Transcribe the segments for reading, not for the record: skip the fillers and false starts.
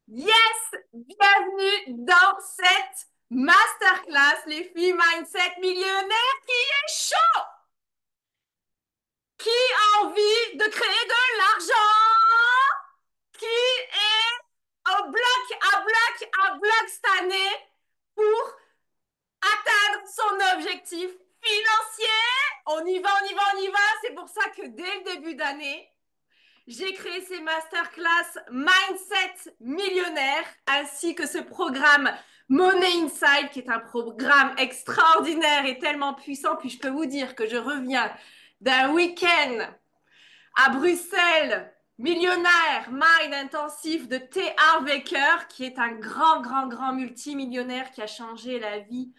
Yes! Bienvenue dans cette masterclass, les filles Mindset Millionnaire qui est chaud! Qui a envie de créer de l'argent? Qui est à bloc cette année pour atteindre son objectif financier? On y va, on y va, on y va! C'est pour ça que dès le début d'année, j'ai créé ces masterclass Mindset Millionnaire ainsi que ce programme Money Inside qui est un programme extraordinaire et tellement puissant. Puis je peux vous dire que je reviens d'un week-end à Bruxelles, millionnaire, mind intensif de T. Harv Eker qui est un grand multimillionnaire qui a changé la vie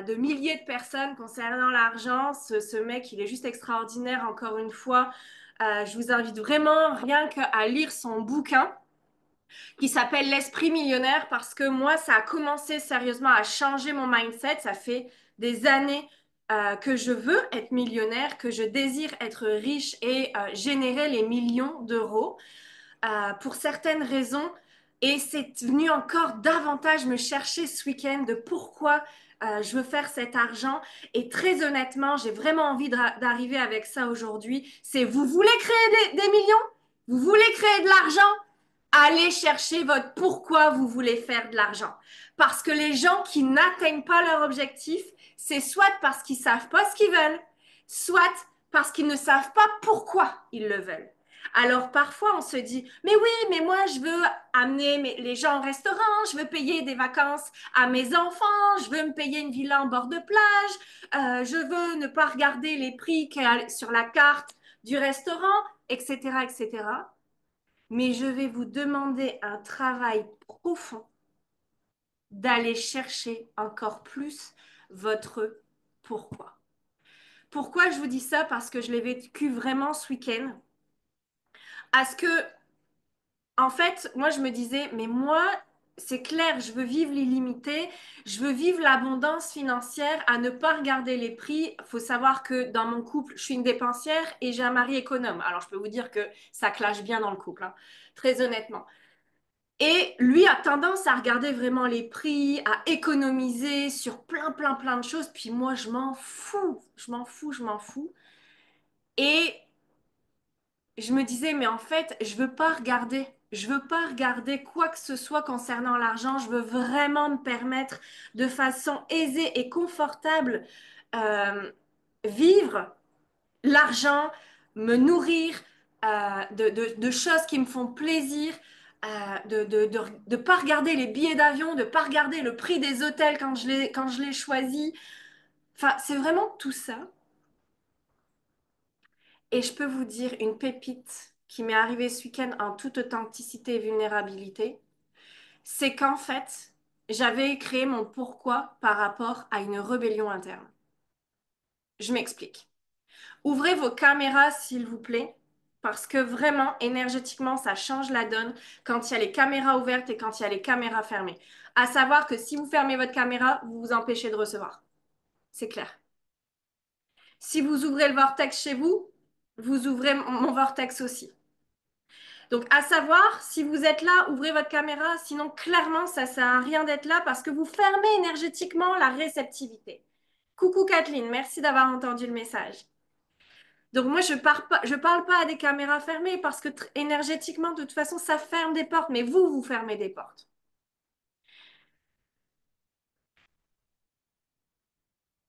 de milliers de personnes concernant l'argent. Ce mec, il est juste extraordinaire, encore une fois. Je vous invite vraiment rien qu'à lire son bouquin qui s'appelle L'Esprit millionnaire parce que moi, ça a commencé sérieusement à changer mon mindset. Ça fait des années que je veux être millionnaire, que je désire être riche et générer les millions d'euros pour certaines raisons. Et c'est venu encore davantage me chercher ce week-end de pourquoi je veux faire cet argent. Et très honnêtement, j'ai vraiment envie d'arriver avec ça aujourd'hui. C'est vous voulez créer des millions? Vous voulez créer de l'argent? Allez chercher votre pourquoi vous voulez faire de l'argent. Parce que les gens qui n'atteignent pas leur objectif, c'est soit parce qu'ils savent pas ce qu'ils veulent, soit parce qu'ils ne savent pas pourquoi ils le veulent. Alors parfois on se dit, mais oui, mais moi je veux amener les gens au restaurant, je veux payer des vacances à mes enfants, je veux me payer une villa en bord de plage, je veux ne pas regarder les prix qu'il y a sur la carte du restaurant, etc., etc. Mais je vais vous demander un travail profond d'aller chercher encore plus votre pourquoi. Pourquoi je vous dis ça? Parce que je l'ai vécu vraiment ce week-end. À ce que En fait, moi, je me disais, mais moi, c'est clair, je veux vivre l'illimité, je veux vivre l'abondance financière, à ne pas regarder les prix. Il faut savoir que dans mon couple, je suis une dépensière et j'ai un mari économe. Alors, je peux vous dire que ça clash bien dans le couple, hein, très honnêtement. Et lui a tendance à regarder vraiment les prix, à économiser sur plein de choses. Puis moi, je m'en fous, je m'en fous, je m'en fous. Et je me disais, mais en fait, je veux pas regarder. Je veux pas regarder quoi que ce soit concernant l'argent. Je veux vraiment me permettre de façon aisée et confortable euh, vivre l'argent, me nourrir de choses qui me font plaisir, de pas regarder les billets d'avion, de pas regarder le prix des hôtels quand je les choisis. Enfin, c'est vraiment tout ça. Et je peux vous dire une pépite qui m'est arrivée ce week-end en toute authenticité et vulnérabilité, c'est qu'en fait, j'avais créé mon pourquoi par rapport à une rébellion interne. Je m'explique. Ouvrez vos caméras, s'il vous plaît, parce que vraiment, énergétiquement, ça change la donne quand il y a les caméras ouvertes et quand il y a les caméras fermées. À savoir que si vous fermez votre caméra, vous vous empêchez de recevoir. C'est clair. Si vous ouvrez le vortex chez vous, vous ouvrez mon vortex aussi. Donc, à savoir, si vous êtes là, ouvrez votre caméra. Sinon, clairement, ça ne sert à rien d'être là parce que vous fermez énergétiquement la réceptivité. Coucou Kathleen, merci d'avoir entendu le message. Donc, moi, je parle pas à des caméras fermées parce que énergétiquement, de toute façon, ça ferme des portes. Mais vous, vous fermez des portes.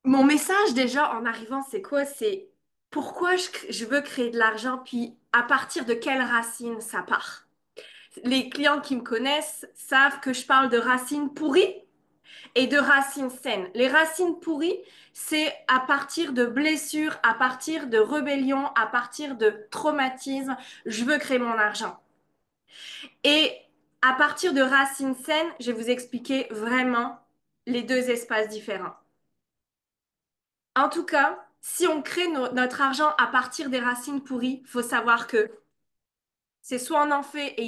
Mon message, déjà, en arrivant, c'est quoi? C'est pourquoi je veux créer de l'argent, puis à partir de quelles racines ça part. Les clients qui me connaissent savent que je parle de racines pourries et de racines saines. Les racines pourries, c'est à partir de blessures, à partir de rébellions, à partir de traumatismes, je veux créer mon argent. Et à partir de racines saines, je vais vous expliquer vraiment les deux espaces différents. En tout cas, si on crée notre argent à partir des racines pourries, il faut savoir que c'est soit on en fait et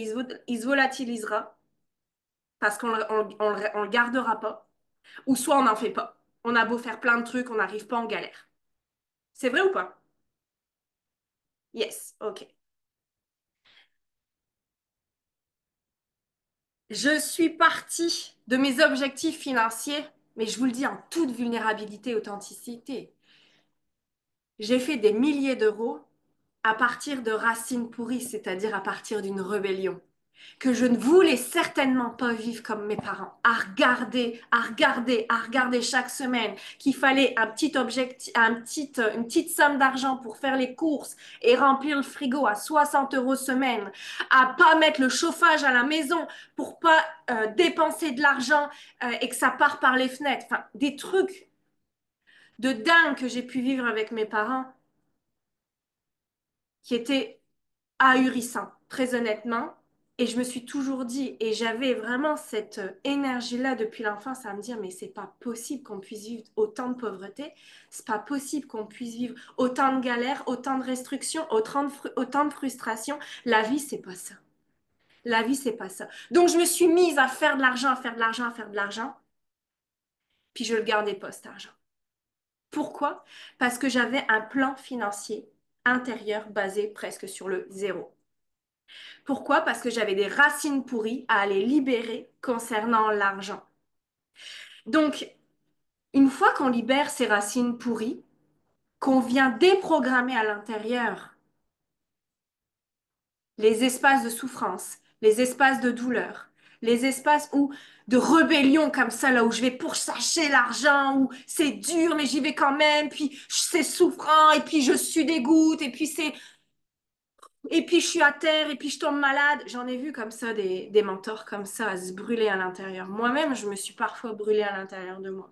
il se volatilisera, parce qu'on le gardera pas, ou soit on n'en fait pas. On a beau faire plein de trucs, on n'arrive pas en galère. C'est vrai ou pas? Yes, ok. Je suis partie de mes objectifs financiers, mais je vous le dis en toute vulnérabilité et authenticité. J'ai fait des milliers d'euros à partir de racines pourries, c'est-à-dire à partir d'une rébellion, que je ne voulais certainement pas vivre comme mes parents, à regarder, à regarder, à regarder chaque semaine qu'il fallait un petit objectif, une petite somme d'argent pour faire les courses et remplir le frigo à 60 euros semaine, à pas mettre le chauffage à la maison pour pas dépenser de l'argent et que ça part par les fenêtres. Enfin, des trucs de dingue que j'ai pu vivre avec mes parents qui étaient ahurissant, très honnêtement. Et je me suis toujours dit, et j'avais vraiment cette énergie-là depuis l'enfance à me dire, mais c'est pas possible qu'on puisse vivre autant de pauvreté, c'est pas possible qu'on puisse vivre autant de galères, autant de restrictions, autant de frustrations. La vie, c'est pas ça. La vie, c'est pas ça. Donc, je me suis mise à faire de l'argent, à faire de l'argent, à faire de l'argent, puis je le gardais pas, cet argent. Pourquoi? Parce que j'avais un plan financier intérieur basé presque sur le zéro. Pourquoi? Parce que j'avais des racines pourries à aller libérer concernant l'argent. Donc, une fois qu'on libère ces racines pourries, qu'on vient déprogrammer à l'intérieur les espaces de souffrance, les espaces de douleur, les espaces où de rébellion comme ça, là où je vais pourchasser l'argent, où c'est dur mais j'y vais quand même, puis c'est souffrant et puis je suis des gouttes et puis c'est et puis je suis à terre, et puis je tombe malade. J'en ai vu comme ça des mentors comme ça à se brûler à l'intérieur. Moi-même, je me suis parfois brûlée à l'intérieur de moi.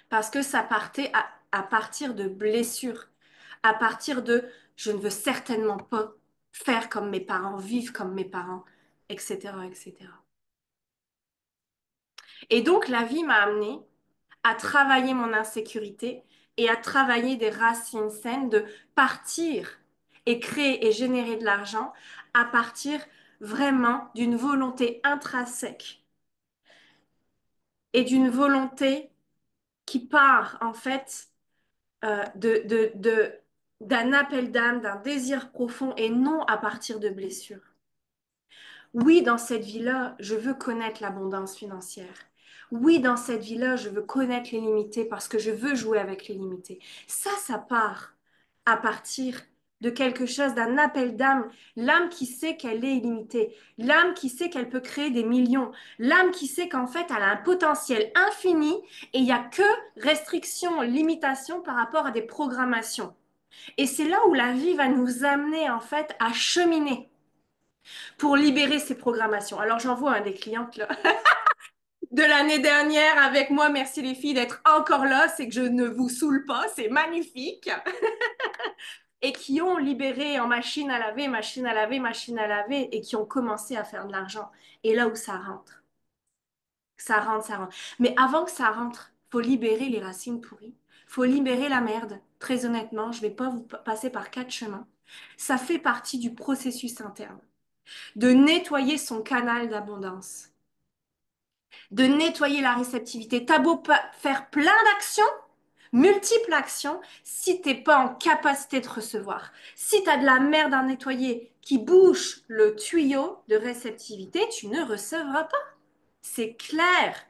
Parce que ça partait à partir de blessures, à partir de je ne veux certainement pas faire comme mes parents, vivre comme mes parents, etc., etc. Et donc la vie m'a amenée à travailler mon insécurité et à travailler des racines saines, de partir et créer et générer de l'argent à partir vraiment d'une volonté intrinsèque et d'une volonté qui part en fait d'un appel d'âme, d'un désir profond et non à partir de blessures. Oui, dans cette vie-là, je veux connaître l'abondance financière. Oui, dans cette vie-là, je veux connaître les limités parce que je veux jouer avec les limités. Ça part à partir de quelque chose, d'un appel d'âme. L'âme qui sait qu'elle est illimitée. L'âme qui sait qu'elle peut créer des millions. L'âme qui sait qu'en fait, elle a un potentiel infini et il n'y a que restrictions, limitations par rapport à des programmations. Et c'est là où la vie va nous amener en fait à cheminer pour libérer ces programmations. Alors j'en vois des clientes là, de l'année dernière avec moi, merci les filles d'être encore là, c'est que je ne vous saoule pas, c'est magnifique, et qui ont libéré en machine à laver, machine à laver, machine à laver, et qui ont commencé à faire de l'argent. Et là où ça rentre, ça rentre, ça rentre. Mais avant que ça rentre, faut libérer les racines pourries, faut libérer la merde. Très honnêtement, je vais pas vous passer par quatre chemins. Ça fait partie du processus interne, de nettoyer son canal d'abondance, de nettoyer la réceptivité. T'as beau faire plein d'actions, multiples actions, si t'es pas en capacité de recevoir, si t'as de la merde à nettoyer qui bouche le tuyau de réceptivité, tu ne recevras pas. C'est clair,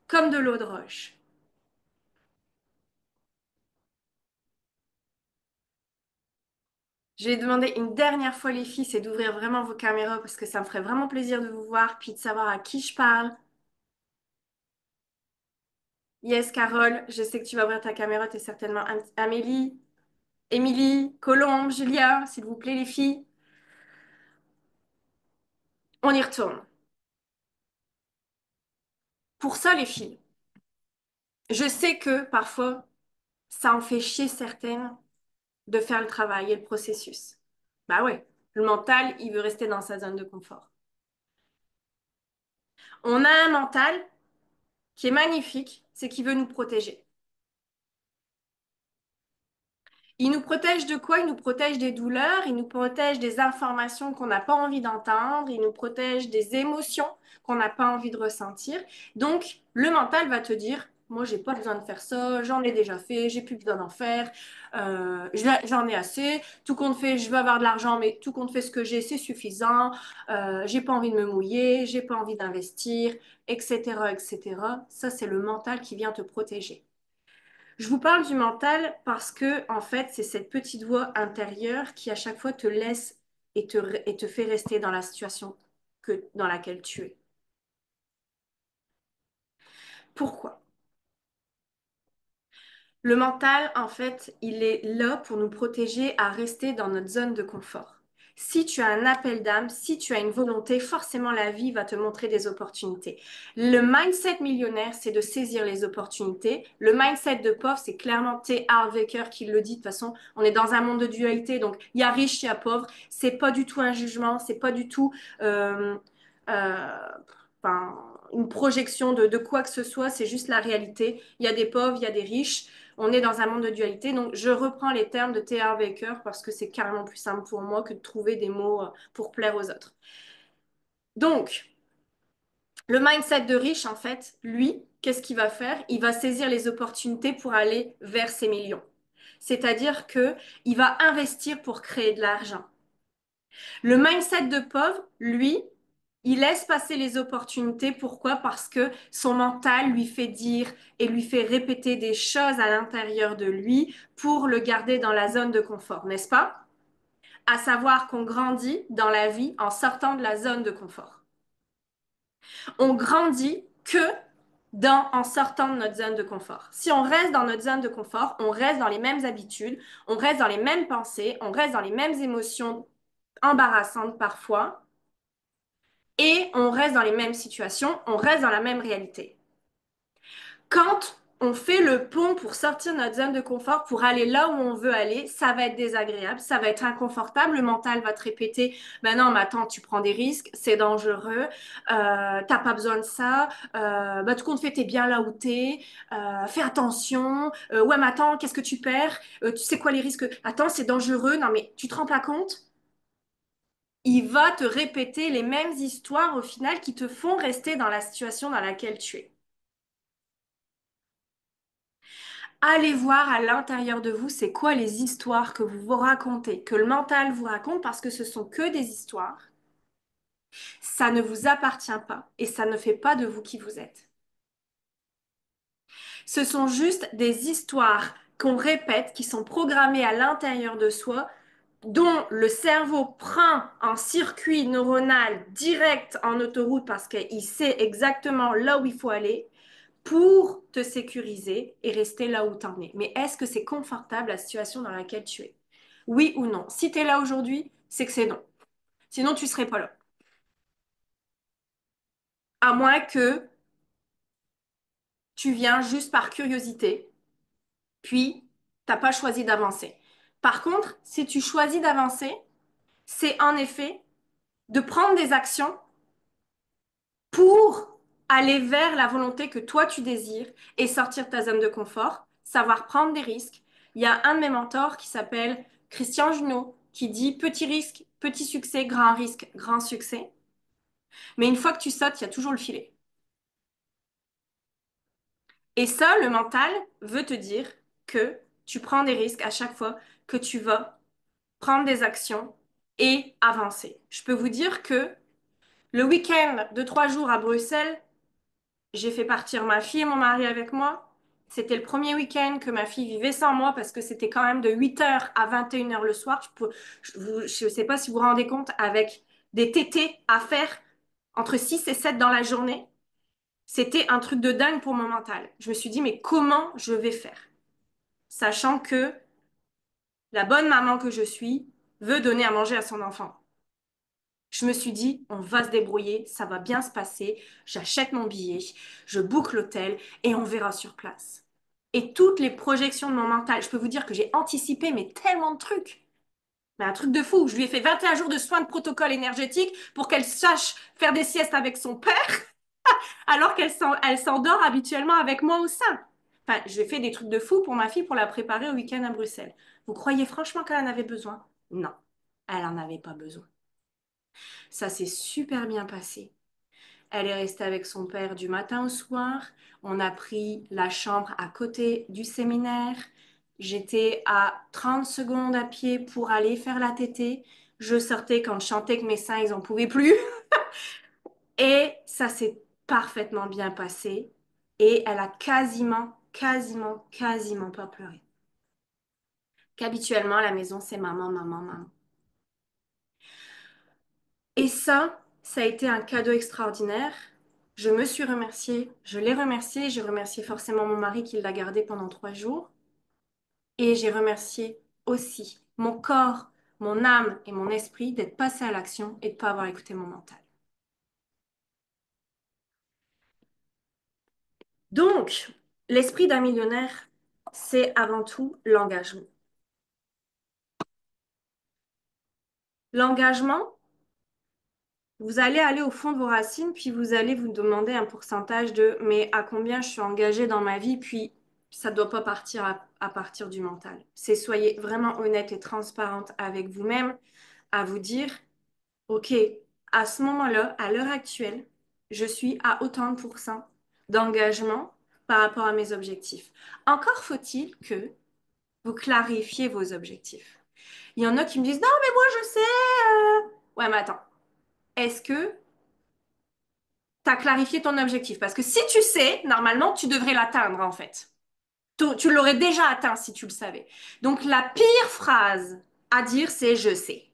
comme de l'eau de roche. J'ai demandé une dernière fois les filles, c'est d'ouvrir vraiment vos caméras parce que ça me ferait vraiment plaisir de vous voir, puis de savoir à qui je parle. Yes, Carole, je sais que tu vas ouvrir ta caméra, t'es certainement Amélie. Émilie, Colombe, Julia, s'il vous plaît, les filles, on y retourne. Pour ça, les filles, je sais que parfois, ça en fait chier certaines de faire le travail et le processus. Bah ouais, le mental, il veut rester dans sa zone de confort. On a un mental qui est magnifique, c'est qu'il veut nous protéger. Il nous protège de quoi? Il nous protège des douleurs, il nous protège des informations qu'on n'a pas envie d'entendre, il nous protège des émotions qu'on n'a pas envie de ressentir. Donc, le mental va te dire, moi, j'ai pas besoin de faire ça, j'en ai déjà fait, j'ai plus besoin d'en faire, j'en ai assez, tout compte fait, je veux avoir de l'argent, mais tout compte fait, ce que j'ai, c'est suffisant, j'ai pas envie de me mouiller, j'ai pas envie d'investir, etc., etc. Ça, c'est le mental qui vient te protéger. Je vous parle du mental parce que, en fait, c'est cette petite voix intérieure qui, à chaque fois, te laisse et te fait rester dans la situation dans laquelle tu es. Pourquoi? Le mental, en fait, il est là pour nous protéger à rester dans notre zone de confort. Si tu as un appel d'âme, si tu as une volonté, forcément la vie va te montrer des opportunités. Le mindset millionnaire, c'est de saisir les opportunités. Le mindset de pauvre, c'est clairement T. Harv Eker qui le dit. De toute façon, on est dans un monde de dualité, donc il y a riche, il y a pauvre. C'est pas du tout un jugement, c'est pas du tout euh, enfin, une projection de quoi que ce soit, c'est juste la réalité. Il y a des pauvres, il y a des riches. On est dans un monde de dualité. Donc, je reprends les termes de T.R. Baker parce que c'est carrément plus simple pour moi que de trouver des mots pour plaire aux autres. Donc, le mindset de riche, en fait, lui, qu'est-ce qu'il va faire? Il va saisir les opportunités pour aller vers ses millions. C'est-à-dire que il va investir pour créer de l'argent. Le mindset de pauvre, lui, il laisse passer les opportunités. Pourquoi? Parce que son mental lui fait dire et lui fait répéter des choses à l'intérieur de lui pour le garder dans la zone de confort, n'est-ce pas? À savoir qu'on grandit dans la vie en sortant de la zone de confort. On grandit que en sortant de notre zone de confort. Si on reste dans notre zone de confort, on reste dans les mêmes habitudes, on reste dans les mêmes pensées, on reste dans les mêmes émotions embarrassantes parfois, et on reste dans les mêmes situations, on reste dans la même réalité. Quand on fait le pont pour sortir de notre zone de confort, pour aller là où on veut aller, ça va être désagréable, ça va être inconfortable, le mental va te répéter, ben non, mais attends, tu prends des risques, c'est dangereux, t'as pas besoin de ça, tout compte fait, t'es bien là où t'es, fais attention, ouais, mais attends, qu'est-ce que tu perds? Tu sais quoi les risques? Attends, c'est dangereux, non, mais tu te rends pas compte? Il va te répéter les mêmes histoires au final qui te font rester dans la situation dans laquelle tu es. Allez voir à l'intérieur de vous, c'est quoi les histoires que vous vous racontez, que le mental vous raconte parce que ce sont que des histoires. Ça ne vous appartient pas et ça ne fait pas de vous qui vous êtes. Ce sont juste des histoires qu'on répète, qui sont programmées à l'intérieur de soi, dont le cerveau prend un circuit neuronal direct en autoroute parce qu'il sait exactement là où il faut aller pour te sécuriser et rester là où tu en es. Mais est-ce que c'est confortable la situation dans laquelle tu es? Oui ou non? Si tu es là aujourd'hui, c'est que c'est non. Sinon, tu ne serais pas là. À moins que tu viens juste par curiosité, puis tu n'as pas choisi d'avancer. Par contre, si tu choisis d'avancer, c'est en effet de prendre des actions pour aller vers la volonté que toi tu désires et sortir de ta zone de confort, savoir prendre des risques. Il y a un de mes mentors qui s'appelle Christian Junot qui dit petit risque, petit succès, grand risque, grand succès. Mais une fois que tu sautes, il y a toujours le filet. Et ça, le mental veut te dire que tu prends des risques à chaque fois que tu vas prendre des actions et avancer. Je peux vous dire que le week-end de 3 jours à Bruxelles, j'ai fait partir ma fille et mon mari avec moi. C'était le premier week-end que ma fille vivait sans moi parce que c'était quand même de 8 heures à 21 heures le soir. Je ne sais pas si vous vous rendez compte, avec des tétés à faire entre 6 et 7 dans la journée. C'était un truc de dingue pour mon mental. Je me suis dit, mais comment je vais faire? Sachant que la bonne maman que je suis veut donner à manger à son enfant. Je me suis dit, on va se débrouiller, ça va bien se passer, j'achète mon billet, je book l'hôtel et on verra sur place. Et toutes les projections de mon mental, je peux vous dire que j'ai anticipé mais tellement de trucs. Mais un truc de fou, je lui ai fait 21 jours de soins de protocole énergétique pour qu'elle sache faire des siestes avec son père alors elle s'endort habituellement avec moi au sein. Enfin, je lui ai fait des trucs de fou pour ma fille pour la préparer au week-end à Bruxelles. Vous croyez franchement qu'elle en avait besoin? Non, elle en avait pas besoin. Ça s'est super bien passé. Elle est restée avec son père du matin au soir. On a pris la chambre à côté du séminaire. J'étais à 30 secondes à pied pour aller faire la tétée. Je sortais quand je chantais que mes seins, ils en pouvaient plus. Et ça s'est parfaitement bien passé. Et elle a quasiment pas pleuré. Qu'habituellement, à la maison, c'est maman, maman, maman. Et ça a été un cadeau extraordinaire. Je me suis remerciée, je l'ai remercié, j'ai remercié forcément mon mari qui l'a gardé pendant 3 jours. Et j'ai remercié aussi mon corps, mon âme et mon esprit d'être passé à l'action et de ne pas avoir écouté mon mental. Donc, l'esprit d'un millionnaire, c'est avant tout l'engagement. L'engagement, vous allez aller au fond de vos racines, puis vous allez vous demander un pourcentage de mais à combien je suis engagée dans ma vie, puis ça ne doit pas partir à partir du mental. C'est soyez vraiment honnête et transparente avec vous-même à vous dire, OK, à ce moment-là, à l'heure actuelle, je suis à autant de pourcents d'engagement par rapport à mes objectifs. Encore faut-il que vous clarifiez vos objectifs. Il y en a qui me disent, non, mais moi je sais. Ouais, mais attends, est-ce que tu as clarifié ton objectif? Parce que si tu sais, normalement, tu devrais l'atteindre en fait. Tu l'aurais déjà atteint si tu le savais. Donc la pire phrase à dire, c'est je sais.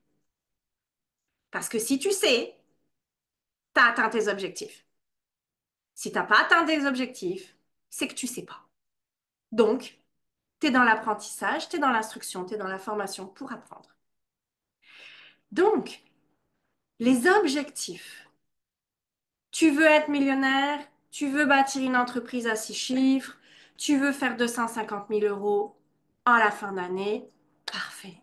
Parce que si tu sais, tu as atteint tes objectifs. Si tu n'as pas atteint tes objectifs, c'est que tu sais pas. Donc, tu es dans l'apprentissage, tu es dans l'instruction, tu es dans la formation pour apprendre. Donc, les objectifs. Tu veux être millionnaire, tu veux bâtir une entreprise à 6 chiffres, tu veux faire 250 000 euros à la fin d'année. Parfait.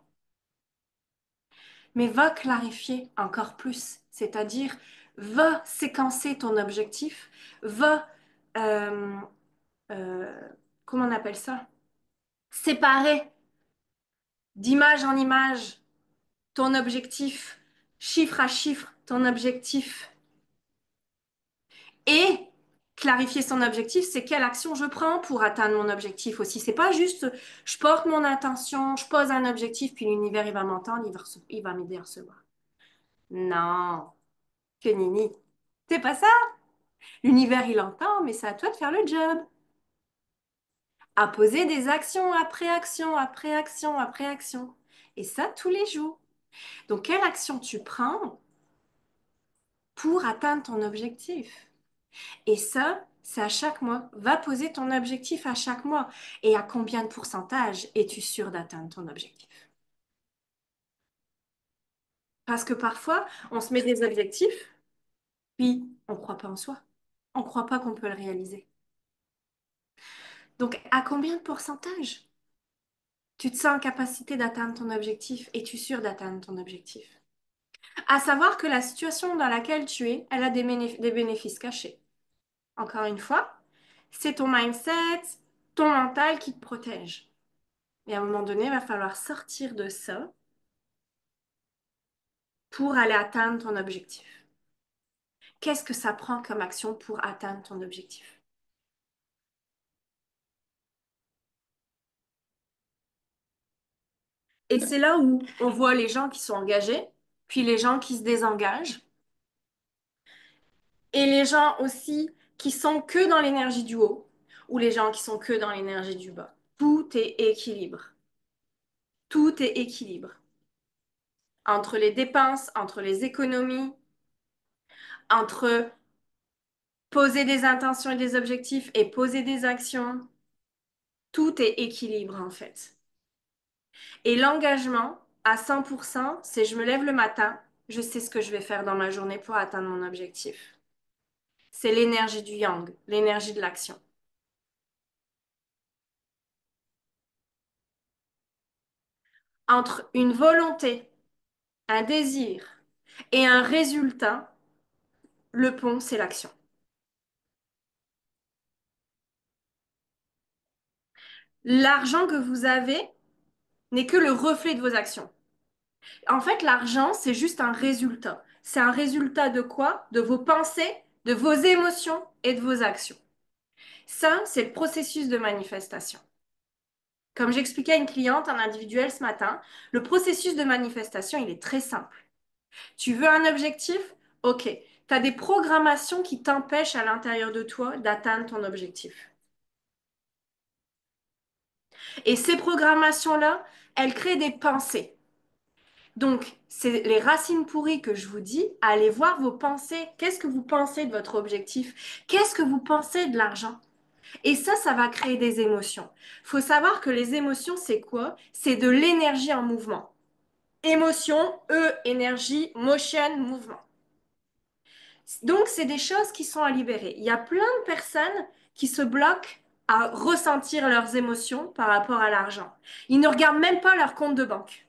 Mais va clarifier encore plus, c'est-à-dire va séquencer ton objectif, va, euh, euh, comment on appelle ça? Séparer d'image en image ton objectif, chiffre à chiffre ton objectif et clarifier son objectif, c'est quelle action je prends pour atteindre mon objectif aussi. C'est pas juste je porte mon intention, je pose un objectif, puis l'univers il va m'entendre, il va m'aider à recevoir. Non, que nini. C'est pas ça. L'univers il entend, mais c'est à toi de faire le job. À poser des actions après action, après action, après action. Et ça tous les jours. Donc, quelle action tu prends pour atteindre ton objectif? Et ça, c'est à chaque mois. Va poser ton objectif à chaque mois. Et à combien de pourcentage es-tu sûr d'atteindre ton objectif? Parce que parfois, on se met des objectifs, puis on ne croit pas en soi. On ne croit pas qu'on peut le réaliser. Donc, à combien de pourcentage tu te sens en capacité d'atteindre ton objectif? Es-tu sûr d'atteindre ton objectif? À savoir que la situation dans laquelle tu es, elle a des bénéfices cachés. Encore une fois, c'est ton mindset, ton mental qui te protège. Et à un moment donné, il va falloir sortir de ça pour aller atteindre ton objectif. Qu'est-ce que ça prend comme action pour atteindre ton objectif? Et c'est là où on voit les gens qui sont engagés, puis les gens qui se désengagent, et les gens aussi qui sont que dans l'énergie du haut, ou les gens qui sont que dans l'énergie du bas. Tout est équilibre. Tout est équilibre. Entre les dépenses, entre les économies, entre poser des intentions et des objectifs et poser des actions, tout est équilibre en fait. Et l'engagement à 100%, c'est je me lève le matin, je sais ce que je vais faire dans ma journée pour atteindre mon objectif. C'est l'énergie du yang, l'énergie de l'action. Entre une volonté, un désir et un résultat, le pont, c'est l'action. L'argent que vous avez n'est que le reflet de vos actions. En fait, l'argent, c'est juste un résultat. C'est un résultat de quoi? De vos pensées, de vos émotions et de vos actions. Ça, c'est le processus de manifestation. Comme j'expliquais à une cliente en individuel ce matin, le processus de manifestation, il est très simple. Tu veux un objectif? Ok. Tu as des programmations qui t'empêchent à l'intérieur de toi d'atteindre ton objectif. Et ces programmations-là, elles créent des pensées. Donc, c'est les racines pourries que je vous dis. Allez voir vos pensées. Qu'est-ce que vous pensez de votre objectif? Qu'est-ce que vous pensez de l'argent? Et ça va créer des émotions. Il faut savoir que les émotions, c'est quoi? C'est de l'énergie en mouvement. Émotion, énergie, motion, mouvement. Donc, c'est des choses qui sont à libérer. Il y a plein de personnes qui se bloquent à ressentir leurs émotions par rapport à l'argent. Ils ne regardent même pas leur compte de banque.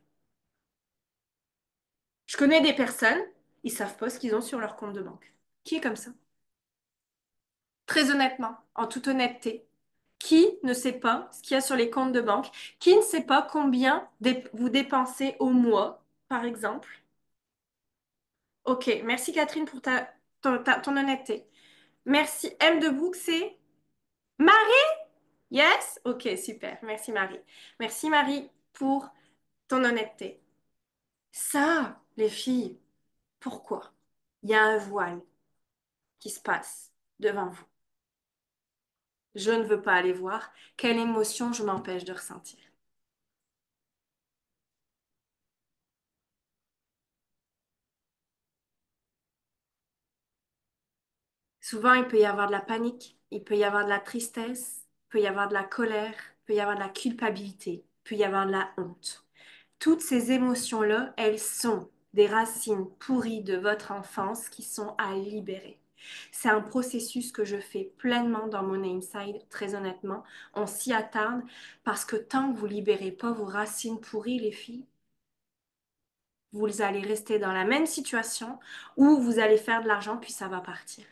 Je connais des personnes, ils savent pas ce qu'ils ont sur leur compte de banque. Qui est comme ça? Très honnêtement, en toute honnêteté, qui ne sait pas ce qu'il y a sur les comptes de banque? Qui ne sait pas combien vous dépensez au mois, par exemple? Ok, merci Catherine pour ton honnêteté. Merci. M de Bouc, c'est Marie? Yes? Ok, super. Merci Marie. Merci Marie pour ton honnêteté. Ça, les filles, pourquoi? Il y a un voile qui se passe devant vous. Je ne veux pas aller voir. Quelle émotion je m'empêche de ressentir? Souvent, il peut y avoir de la panique, il peut y avoir de la tristesse, il peut y avoir de la colère, il peut y avoir de la culpabilité, il peut y avoir de la honte. Toutes ces émotions-là, elles sont des racines pourries de votre enfance qui sont à libérer. C'est un processus que je fais pleinement dans mon Inside, très honnêtement. On s'y attarde parce que tant que vous libérez pas vos racines pourries, les filles, vous allez rester dans la même situation où vous allez faire de l'argent puis ça va partir.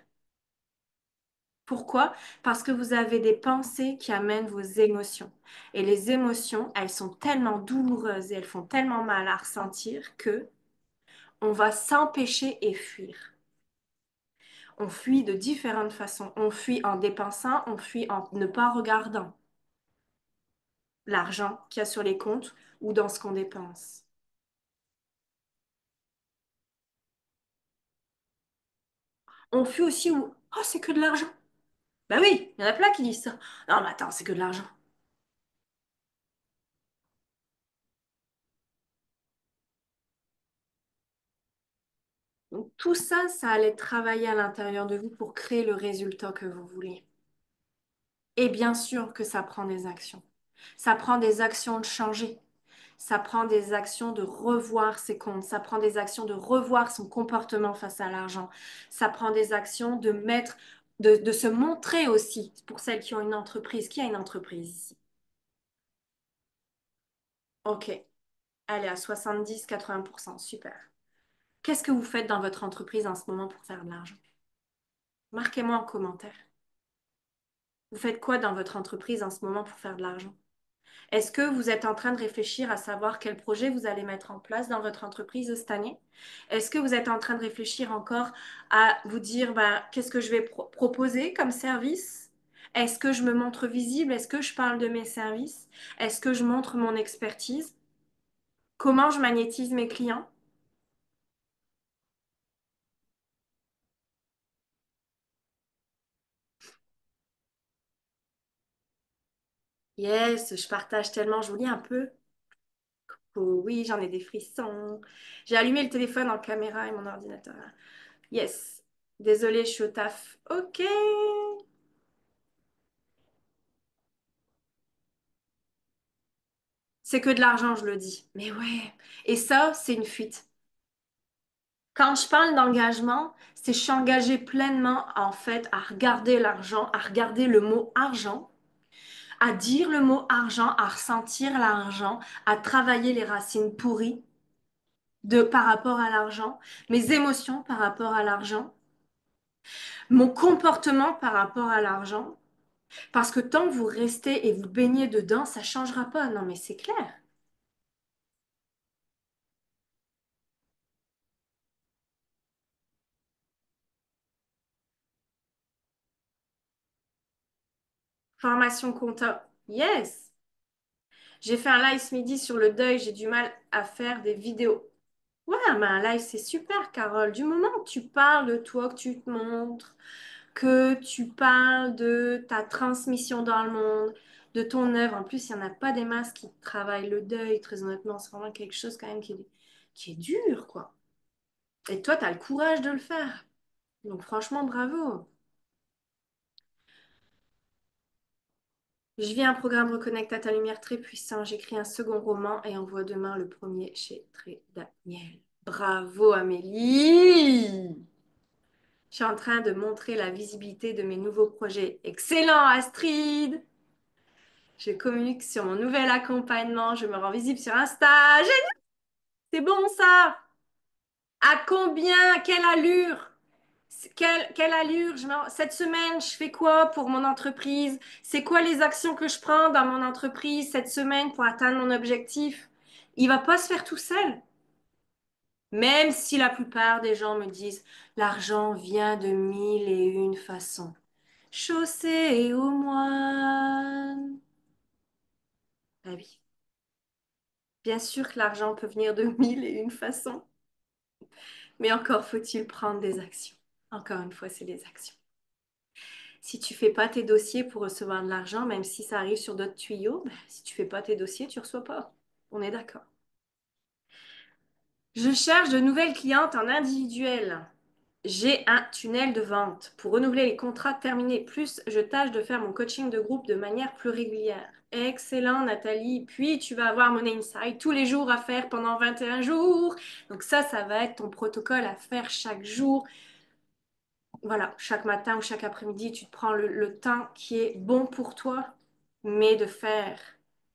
Pourquoi? Parce que vous avez des pensées qui amènent vos émotions. Et les émotions, elles sont tellement douloureuses et elles font tellement mal à ressentir que on va s'empêcher et fuir. On fuit de différentes façons. On fuit en dépensant, on fuit en ne pas regardant l'argent qu'il y a sur les comptes ou dans ce qu'on dépense. On fuit aussi où, oh, c'est que de l'argent. Ben oui, il y en a plein qui disent ça. Non, mais attends, c'est que de l'argent. Donc tout ça, ça allait travailler à l'intérieur de vous pour créer le résultat que vous voulez. Et bien sûr que ça prend des actions. Ça prend des actions de changer. Ça prend des actions de revoir ses comptes. Ça prend des actions de revoir son comportement face à l'argent. Ça prend des actions de mettre, de se montrer aussi pour celles qui ont une entreprise. Qui a une entreprise ici? Ok, elle est à 70-80%. Super. Qu'est-ce que vous faites dans votre entreprise en ce moment pour faire de l'argent? Marquez-moi en commentaire. Vous faites quoi dans votre entreprise en ce moment pour faire de l'argent? Est-ce que vous êtes en train de réfléchir à savoir quel projet vous allez mettre en place dans votre entreprise cette année? Est-ce que vous êtes en train de réfléchir encore à vous dire, bah, qu'est-ce que je vais proposer comme service? Est-ce que je me montre visible? Est-ce que je parle de mes services? Est-ce que je montre mon expertise? Comment je magnétise mes clients? Yes, je partage tellement, je vous lis un peu. Oh, oui, j'en ai des frissons. J'ai allumé le téléphone en caméra et mon ordinateur. Yes. Désolée, je suis au taf. Ok. C'est que de l'argent, je le dis. Mais ouais. Et ça, c'est une fuite. Quand je parle d'engagement, c'est je suis engagée pleinement, en fait, à regarder l'argent, à regarder le mot argent, à dire le mot argent, à ressentir l'argent, à travailler les racines pourries par rapport à l'argent, mes émotions par rapport à l'argent, mon comportement par rapport à l'argent. Parce que tant que vous restez et vous baignez dedans, ça ne changera pas. Non, mais c'est clair. Formation compta. Yes. J'ai fait un live ce midi sur le deuil. J'ai du mal à faire des vidéos. Ouais, mais un live, c'est super, Carole. Du moment que tu parles de toi, que tu te montres, que tu parles de ta transmission dans le monde, de ton œuvre. En plus, il n'y en a pas des masses qui travaillent le deuil, très honnêtement. C'est vraiment quelque chose quand même qui est dur, quoi. Et toi, tu as le courage de le faire. Donc franchement, bravo. Je vis un programme Reconnecte à ta lumière très puissant. J'écris un second roman et envoie demain le premier chez Très Daniel. Bravo, Amélie! Je suis en train de montrer la visibilité de mes nouveaux projets. Excellent, Astrid! Je communique sur mon nouvel accompagnement. Je me rends visible sur Insta. C'est bon, ça! À combien? Quelle allure? Quelle allure? Cette semaine, je fais quoi pour mon entreprise? C'est quoi les actions que je prends dans mon entreprise cette semaine pour atteindre mon objectif? Il va pas se faire tout seul. Même si la plupart des gens me disent l'argent vient de mille et une façons. Chaussée aux moines. Ah oui, bien sûr que l'argent peut venir de mille et une façons, mais encore faut-il prendre des actions. Encore une fois, c'est les actions. Si tu fais pas tes dossiers pour recevoir de l'argent, même si ça arrive sur d'autres tuyaux, ben, si tu fais pas tes dossiers, tu reçois pas. On est d'accord. Je cherche de nouvelles clientes en individuel. J'ai un tunnel de vente. Pour renouveler les contrats terminés, plus je tâche de faire mon coaching de groupe de manière plus régulière. Excellent, Nathalie. Puis tu vas avoir mon inside tous les jours à faire pendant 21 jours. Donc ça va être ton protocole à faire chaque jour. Voilà, chaque matin ou chaque après-midi, tu te prends le temps qui est bon pour toi, mais de faire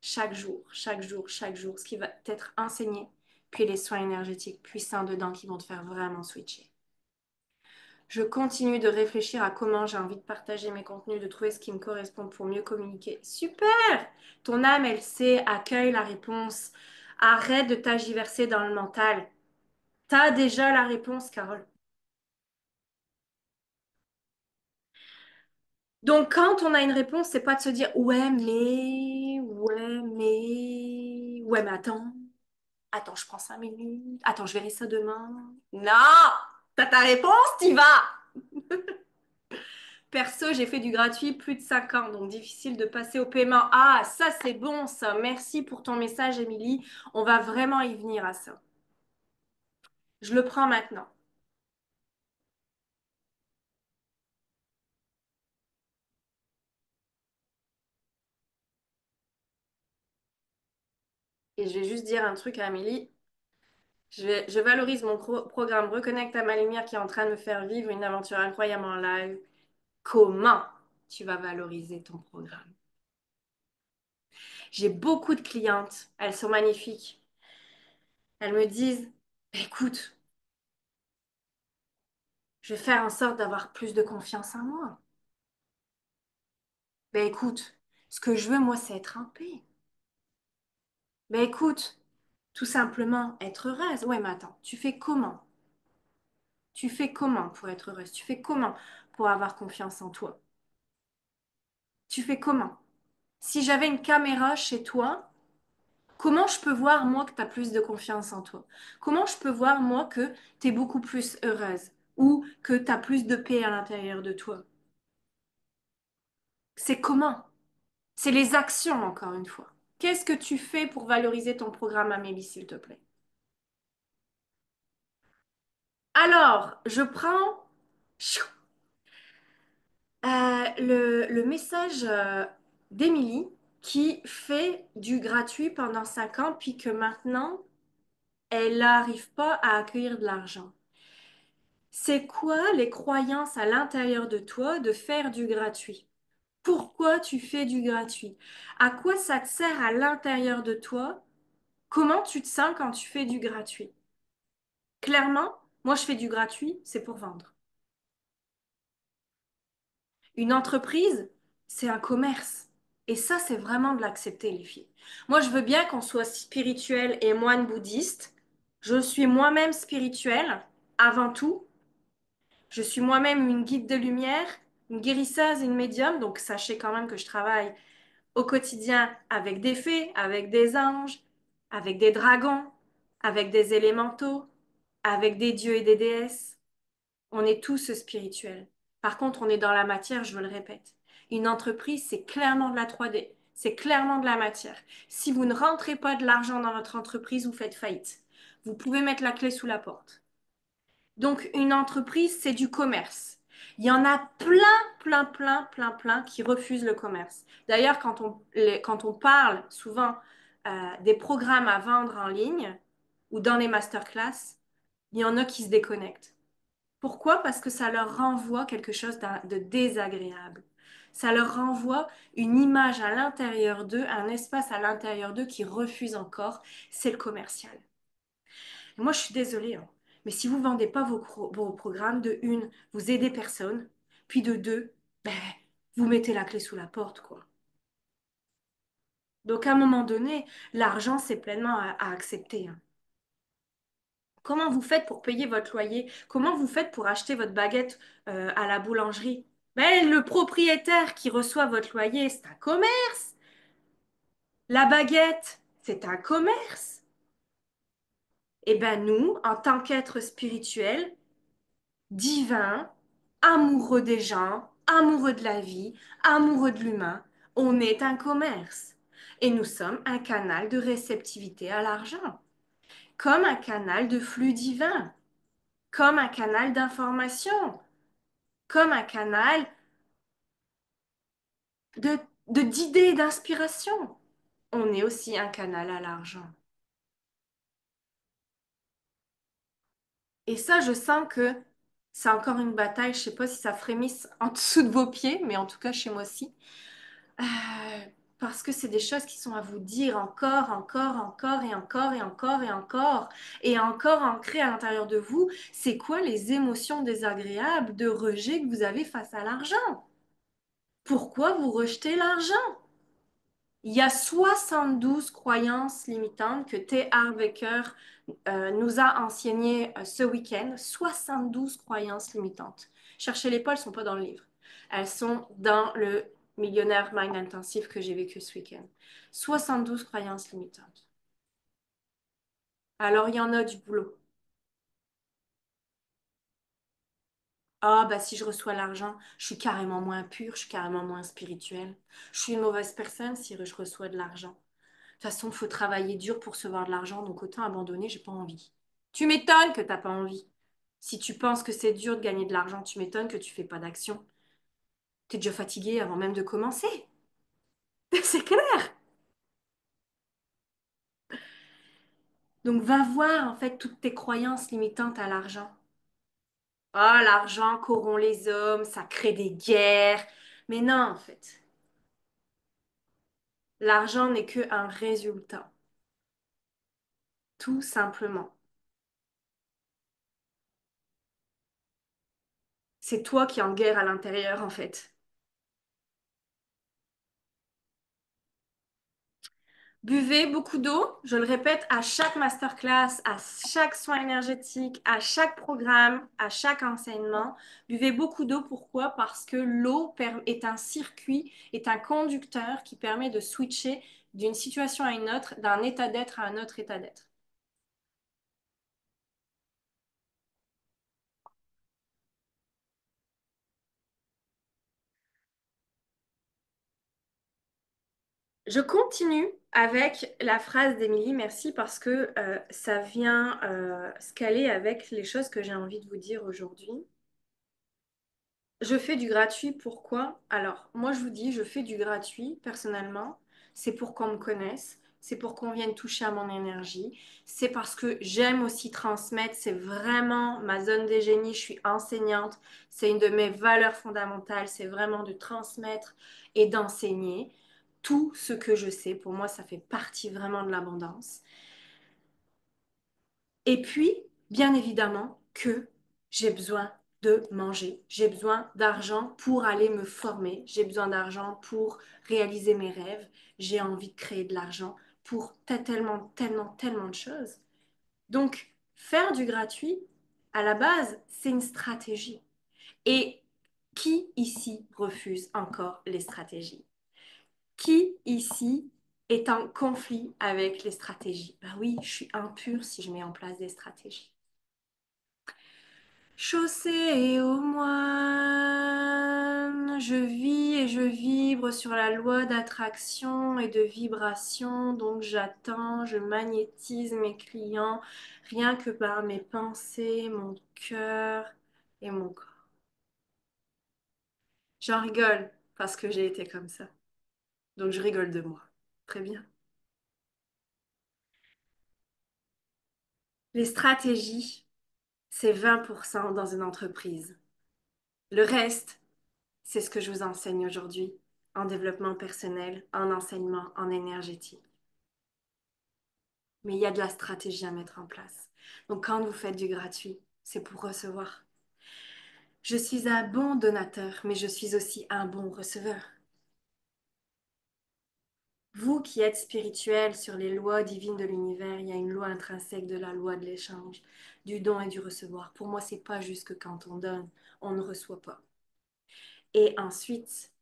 chaque jour, chaque jour, chaque jour, ce qui va t'être enseigné, puis les soins énergétiques puissants dedans qui vont te faire vraiment switcher. Je continue de réfléchir à comment j'ai envie de partager mes contenus, de trouver ce qui me correspond pour mieux communiquer. Super! Ton âme, elle sait, accueille la réponse. Arrête de t'agiverser dans le mental. T'as déjà la réponse, Carole. Donc, quand on a une réponse, c'est pas de se dire ouais, mais attends, je prends 5 minutes, attends, je verrai ça demain. Non! T'as ta réponse, t'y vas! Perso, j'ai fait du gratuit plus de 5 ans, donc difficile de passer au paiement. Ah, ça c'est bon, ça. Merci pour ton message, Émilie. On va vraiment y venir à ça. Je le prends maintenant. Et je vais juste dire un truc à Amélie. Je valorise mon programme Reconnecte à ma lumière qui est en train de me faire vivre une aventure incroyable en live. Comment tu vas valoriser ton programme? J'ai beaucoup de clientes, elles sont magnifiques. Elles me disent, écoute, je vais faire en sorte d'avoir plus de confiance en moi. Ben écoute, ce que je veux, moi, c'est être en paix. Ben écoute, tout simplement être heureuse. Ouais, mais attends, tu fais comment? Tu fais comment pour être heureuse? Tu fais comment pour avoir confiance en toi? Tu fais comment? Si j'avais une caméra chez toi, comment je peux voir, moi, que tu as plus de confiance en toi? Comment je peux voir, moi, que tu es beaucoup plus heureuse ou que tu as plus de paix à l'intérieur de toi? C'est comment? C'est les actions, encore une fois. Qu'est-ce que tu fais pour valoriser ton programme Amélie, s'il te plaît? Alors, je prends le message d'Émilie qui fait du gratuit pendant 5 ans, puis que maintenant, elle n'arrive pas à accueillir de l'argent. C'est quoi les croyances à l'intérieur de toi de faire du gratuit? Pourquoi tu fais du gratuit? À quoi ça te sert à l'intérieur de toi? Comment tu te sens quand tu fais du gratuit? Clairement, moi je fais du gratuit, c'est pour vendre. Une entreprise, c'est un commerce. Et ça, c'est vraiment de l'accepter, les filles. Moi, je veux bien qu'on soit spirituel et moine bouddhiste. Je suis moi-même spirituelle avant tout. Je suis moi-même une guide de lumière, une guérisseuse, une médium, donc sachez quand même que je travaille au quotidien avec des fées, avec des anges, avec des dragons, avec des élémentaux, avec des dieux et des déesses. On est tous spirituels. Par contre, on est dans la matière, je vous le répète. Une entreprise, c'est clairement de la 3D, c'est clairement de la matière. Si vous ne rentrez pas de l'argent dans votre entreprise, vous faites faillite. Vous pouvez mettre la clé sous la porte. Donc, une entreprise, c'est du commerce. Il y en a plein qui refusent le commerce. D'ailleurs, quand on parle souvent des programmes à vendre en ligne ou dans les masterclass, il y en a qui se déconnectent. Pourquoi? Parce que ça leur renvoie quelque chose de désagréable. Ça leur renvoie une image à l'intérieur d'eux, un espace à l'intérieur d'eux qui refuse encore, c'est le commercial. Et moi, je suis désolée, hein, mais si vous ne vendez pas vos programmes, de une, vous aidez personne, puis de deux, ben, vous mettez la clé sous la porte, quoi. Donc, à un moment donné, l'argent, c'est pleinement à accepter, hein. Comment vous faites pour payer votre loyer? Comment vous faites pour acheter votre baguette à la boulangerie? Ben, le propriétaire qui reçoit votre loyer, c'est un commerce. La baguette, c'est un commerce. Et ben nous, en tant qu'êtres spirituels, divins, amoureux des gens, amoureux de la vie, amoureux de l'humain, on est un commerce. Et nous sommes un canal de réceptivité à l'argent, comme un canal de flux divin, comme un canal d'information, comme un canal de, d'idées, d'inspiration. On est aussi un canal à l'argent. Et ça, je sens que c'est encore une bataille. Je sais pas si ça frémisse en dessous de vos pieds, mais en tout cas chez moi aussi. Euh, Parce que c'est des choses qui sont à vous dire encore et encore et encore et encore et encore ancrées à l'intérieur de vous. C'est quoi les émotions désagréables de rejet que vous avez face à l'argent? Pourquoi vous rejetez l'argent? Il y a 72 croyances limitantes que T. Harv Eker nous a enseignées ce week-end. 72 croyances limitantes. Cherchez-les pas, elles ne sont pas dans le livre. Elles sont dans le Millionnaire Mind Intensif que j'ai vécu ce week-end. 72 croyances limitantes. Alors, il y en a du boulot. Ah, bah si je reçois l'argent, je suis carrément moins pure, je suis carrément moins spirituelle. Je suis une mauvaise personne si je reçois de l'argent. De toute façon, il faut travailler dur pour recevoir de l'argent, donc autant abandonner, j'ai pas envie. Tu m'étonnes que t'as pas envie. Si tu penses que c'est dur de gagner de l'argent, tu m'étonnes que tu fais pas d'action. T'es déjà fatigué avant même de commencer. C'est clair. Donc va voir en fait toutes tes croyances limitantes à l'argent. Ah, l'argent corrompt les hommes, ça crée des guerres. Mais non, en fait, l'argent n'est qu'un résultat, tout simplement. C'est toi qui es en guerre à l'intérieur, en fait. Buvez beaucoup d'eau, je le répète, à chaque masterclass, à chaque soin énergétique, à chaque programme, à chaque enseignement. Buvez beaucoup d'eau, pourquoi? Parce que est un circuit, est un conducteur qui permet de switcher d'une situation à une autre, d'un état d'être à un autre état d'être. Je continue avec la phrase d'Émilie, merci, parce que ça vient se caler avec les choses que j'ai envie de vous dire aujourd'hui. Je fais du gratuit, pourquoi? Alors, moi je vous dis, je fais du gratuit personnellement. C'est pour qu'on me connaisse, c'est pour qu'on vienne toucher à mon énergie. C'est parce que j'aime aussi transmettre, c'est vraiment ma zone des génies. Je suis enseignante, c'est une de mes valeurs fondamentales, c'est vraiment de transmettre et d'enseigner tout ce que je sais. Pour moi, ça fait partie vraiment de l'abondance. Et puis, bien évidemment, que j'ai besoin de manger. J'ai besoin d'argent pour aller me former. J'ai besoin d'argent pour réaliser mes rêves. J'ai envie de créer de l'argent pour tellement de choses. Donc, faire du gratuit, à la base, c'est une stratégie. Et Qui ici refuse encore les stratégies? Qui ici est en conflit avec les stratégies? Ben oui, je suis impure si je mets en place des stratégies. Chaussée aux moines, je vis et je vibre sur la loi d'attraction et de vibration, donc j'attends, je magnétise mes clients rien que par mes pensées, mon cœur et mon corps. J'en rigole parce que j'ai été comme ça, donc je rigole de moi. Très bien. Les stratégies, c'est 20% dans une entreprise. Le reste, c'est ce que je vous enseigne aujourd'hui en développement personnel, en enseignement, en énergétique. Mais il y a de la stratégie à mettre en place. Donc quand vous faites du gratuit, c'est pour recevoir. Je suis un bon donateur, mais je suis aussi un bon receveur. Vous qui êtes spirituel sur les lois divines de l'univers, il y a une loi intrinsèque de la loi de l'échange, du don et du recevoir. Pour moi, c'est pas juste que quand on donne, on ne reçoit pas. Et ensuite,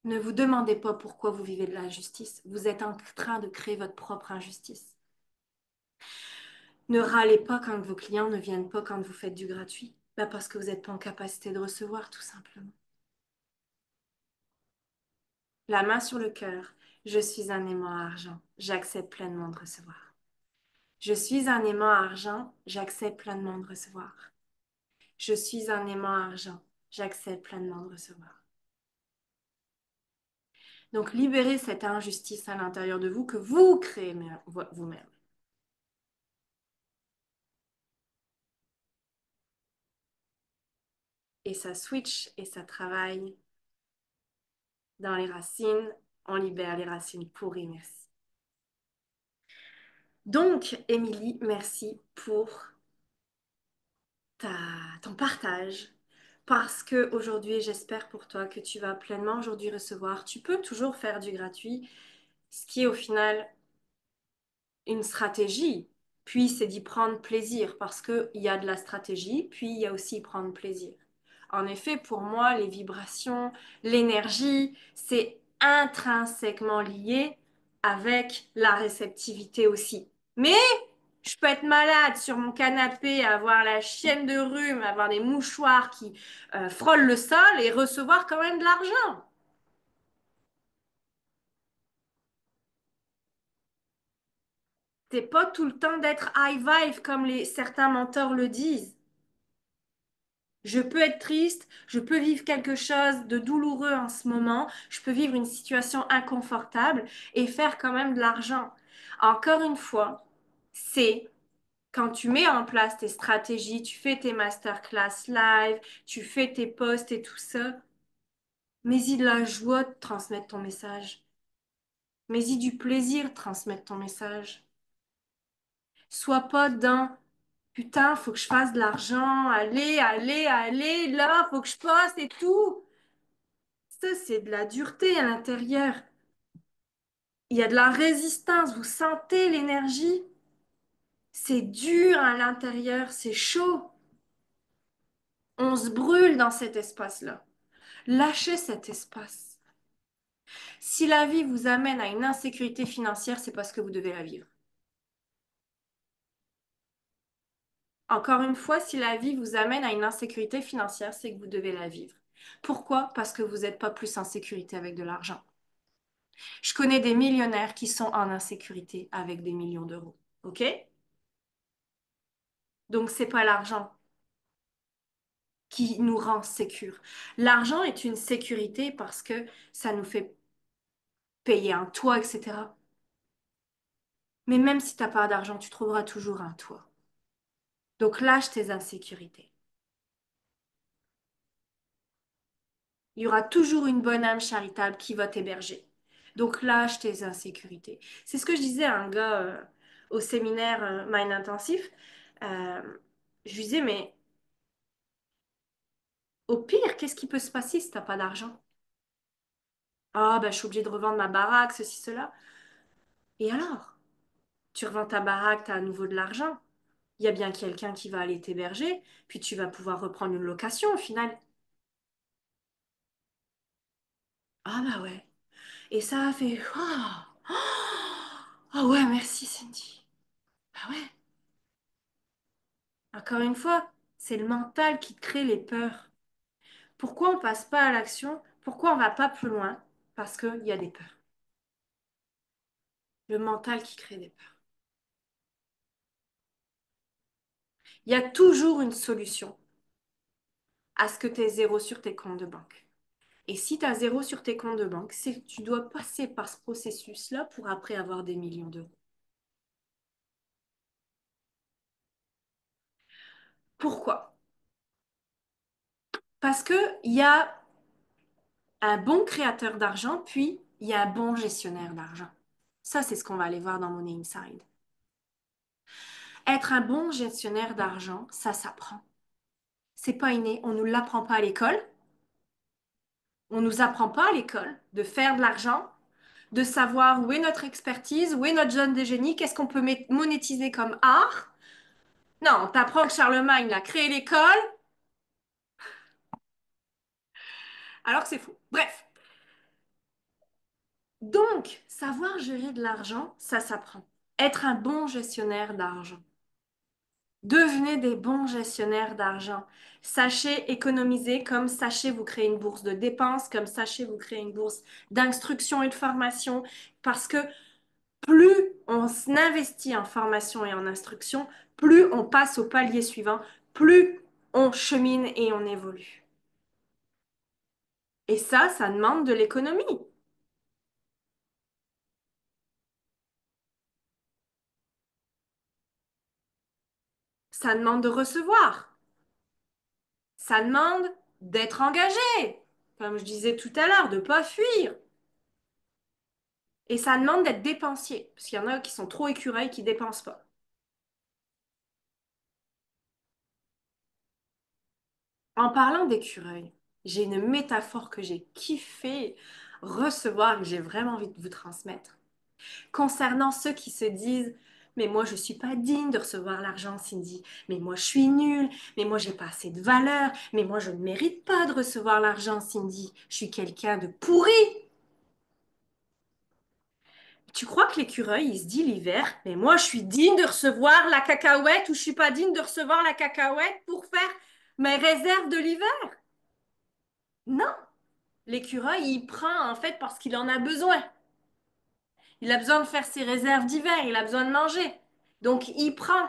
ne vous demandez pas pourquoi vous vivez de l'injustice. Vous êtes en train de créer votre propre injustice. Ne râlez pas quand vos clients ne viennent pas quand vous faites du gratuit. Ben parce que vous n'êtes pas en capacité de recevoir, tout simplement. La main sur le cœur. Je suis un aimant à argent. J'accepte pleinement de recevoir. Je suis un aimant à argent. J'accepte pleinement de recevoir. Je suis un aimant à argent. J'accepte pleinement de recevoir. Donc, libérez cette injustice à l'intérieur de vous que vous créez vous-même. Et ça switch et ça travaille dans les racines. On libère les racines pourries, merci. Donc, Émilie, merci pour ton partage. Parce que aujourd'hui, j'espère pour toi que tu vas pleinement aujourd'hui recevoir. Tu peux toujours faire du gratuit, ce qui est au final une stratégie. Puis c'est d'y prendre plaisir parce qu'il y a de la stratégie, puis il y a aussi prendre plaisir. En effet, pour moi, les vibrations, l'énergie, c'est intrinsèquement lié avec la réceptivité aussi. Mais je peux être malade sur mon canapé, avoir la chienne de rhume, avoir des mouchoirs qui frôlent le sol et recevoir quand même de l'argent. C'est pas tout le temps d'être high vibe comme certains mentors le disent. Je peux être triste, je peux vivre quelque chose de douloureux en ce moment, je peux vivre une situation inconfortable et faire quand même de l'argent. Encore une fois, c'est quand tu mets en place tes stratégies, tu fais tes masterclass live, tu fais tes posts et tout ça, mais-y de la joie de transmettre ton message. Mais-y du plaisir de transmettre ton message. Sois pas dans putain, faut que je fasse de l'argent, allez, allez, allez, là, faut que je poste et tout. Ça, c'est de la dureté à l'intérieur. Il y a de la résistance, vous sentez l'énergie. C'est dur à l'intérieur, c'est chaud. On se brûle dans cet espace-là. Lâchez cet espace. Si la vie vous amène à une insécurité financière, c'est parce que vous devez la vivre. Encore une fois, si la vie vous amène à une insécurité financière, c'est que vous devez la vivre. Pourquoi? Parce que vous n'êtes pas plus en sécurité avec de l'argent. Je connais des millionnaires qui sont en insécurité avec des millions d'euros. OK? Donc, c'est pas l'argent qui nous rend sécure. L'argent est une sécurité parce que ça nous fait payer un toit, etc. Mais même si tu n'as pas d'argent, tu trouveras toujours un toit. Donc, lâche tes insécurités. Il y aura toujours une bonne âme charitable qui va t'héberger. Donc lâche tes insécurités. C'est ce que je disais à un gars au séminaire Mind Intensif. Euh, je lui disais, mais au pire, qu'est-ce qui peut se passer si t'as pas d'argent? Ah, ben je suis obligée de revendre ma baraque, ceci, cela. Et alors? Tu revends ta baraque, tu as à nouveau de l'argent. Il y a bien quelqu'un qui va aller t'héberger, puis tu vas pouvoir reprendre une location au final. Ah bah ouais. Et ça a fait... Ah ouais, merci Cindy. Bah ouais. Encore une fois, c'est le mental qui crée les peurs. Pourquoi on passe pas à l'action? Pourquoi on va pas plus loin? Parce qu'il y a des peurs. Le mental qui crée des peurs. Il y a toujours une solution à ce que tu aies zéro sur tes comptes de banque. Et si tu as zéro sur tes comptes de banque, c'est que tu dois passer par ce processus-là pour après avoir des millions d'euros. Pourquoi? Parce qu'il y a un bon créateur d'argent, puis il y a un bon gestionnaire d'argent. Ça, c'est ce qu'on va aller voir dans Money Inside. Être un bon gestionnaire d'argent, ça s'apprend. C'est pas inné, on nous l'apprend pas à l'école. On nous apprend pas à l'école de faire de l'argent, de savoir où est notre expertise, où est notre zone de génie, qu'est-ce qu'on peut monétiser comme art. Non, on t'apprend que Charlemagne a créé l'école, alors que c'est faux. Bref, donc, savoir gérer de l'argent, ça s'apprend. Être un bon gestionnaire d'argent. Devenez des bons gestionnaires d'argent. Sachez économiser comme sachez vous créer une bourse de dépenses, comme sachez vous créer une bourse d'instruction et de formation, parce que plus on s'investit en formation et en instruction, plus on passe au palier suivant, plus on chemine et on évolue. Et ça demande de l'économie. Ça demande de recevoir. Ça demande d'être engagé. Comme je disais tout à l'heure, de ne pas fuir. Et ça demande d'être dépensier. Parce qu'il y en a qui sont trop écureuils qui ne dépensent pas. En parlant d'écureuil, j'ai une métaphore que j'ai kiffé recevoir, que j'ai vraiment envie de vous transmettre. Concernant ceux qui se disent, mais moi je suis pas digne de recevoir l'argent, Cindy. Mais moi je suis nulle. Mais moi j'ai pas assez de valeur. Mais moi je ne mérite pas de recevoir l'argent, Cindy. Je suis quelqu'un de pourri. Tu crois que l'écureuil, il se dit l'hiver, mais moi je suis digne de recevoir la cacahuète ou je suis pas digne de recevoir la cacahuète pour faire mes réserves de l'hiver? Non, l'écureuil, il prend en fait parce qu'il en a besoin. Il a besoin de faire ses réserves d'hiver, il a besoin de manger. Donc il prend.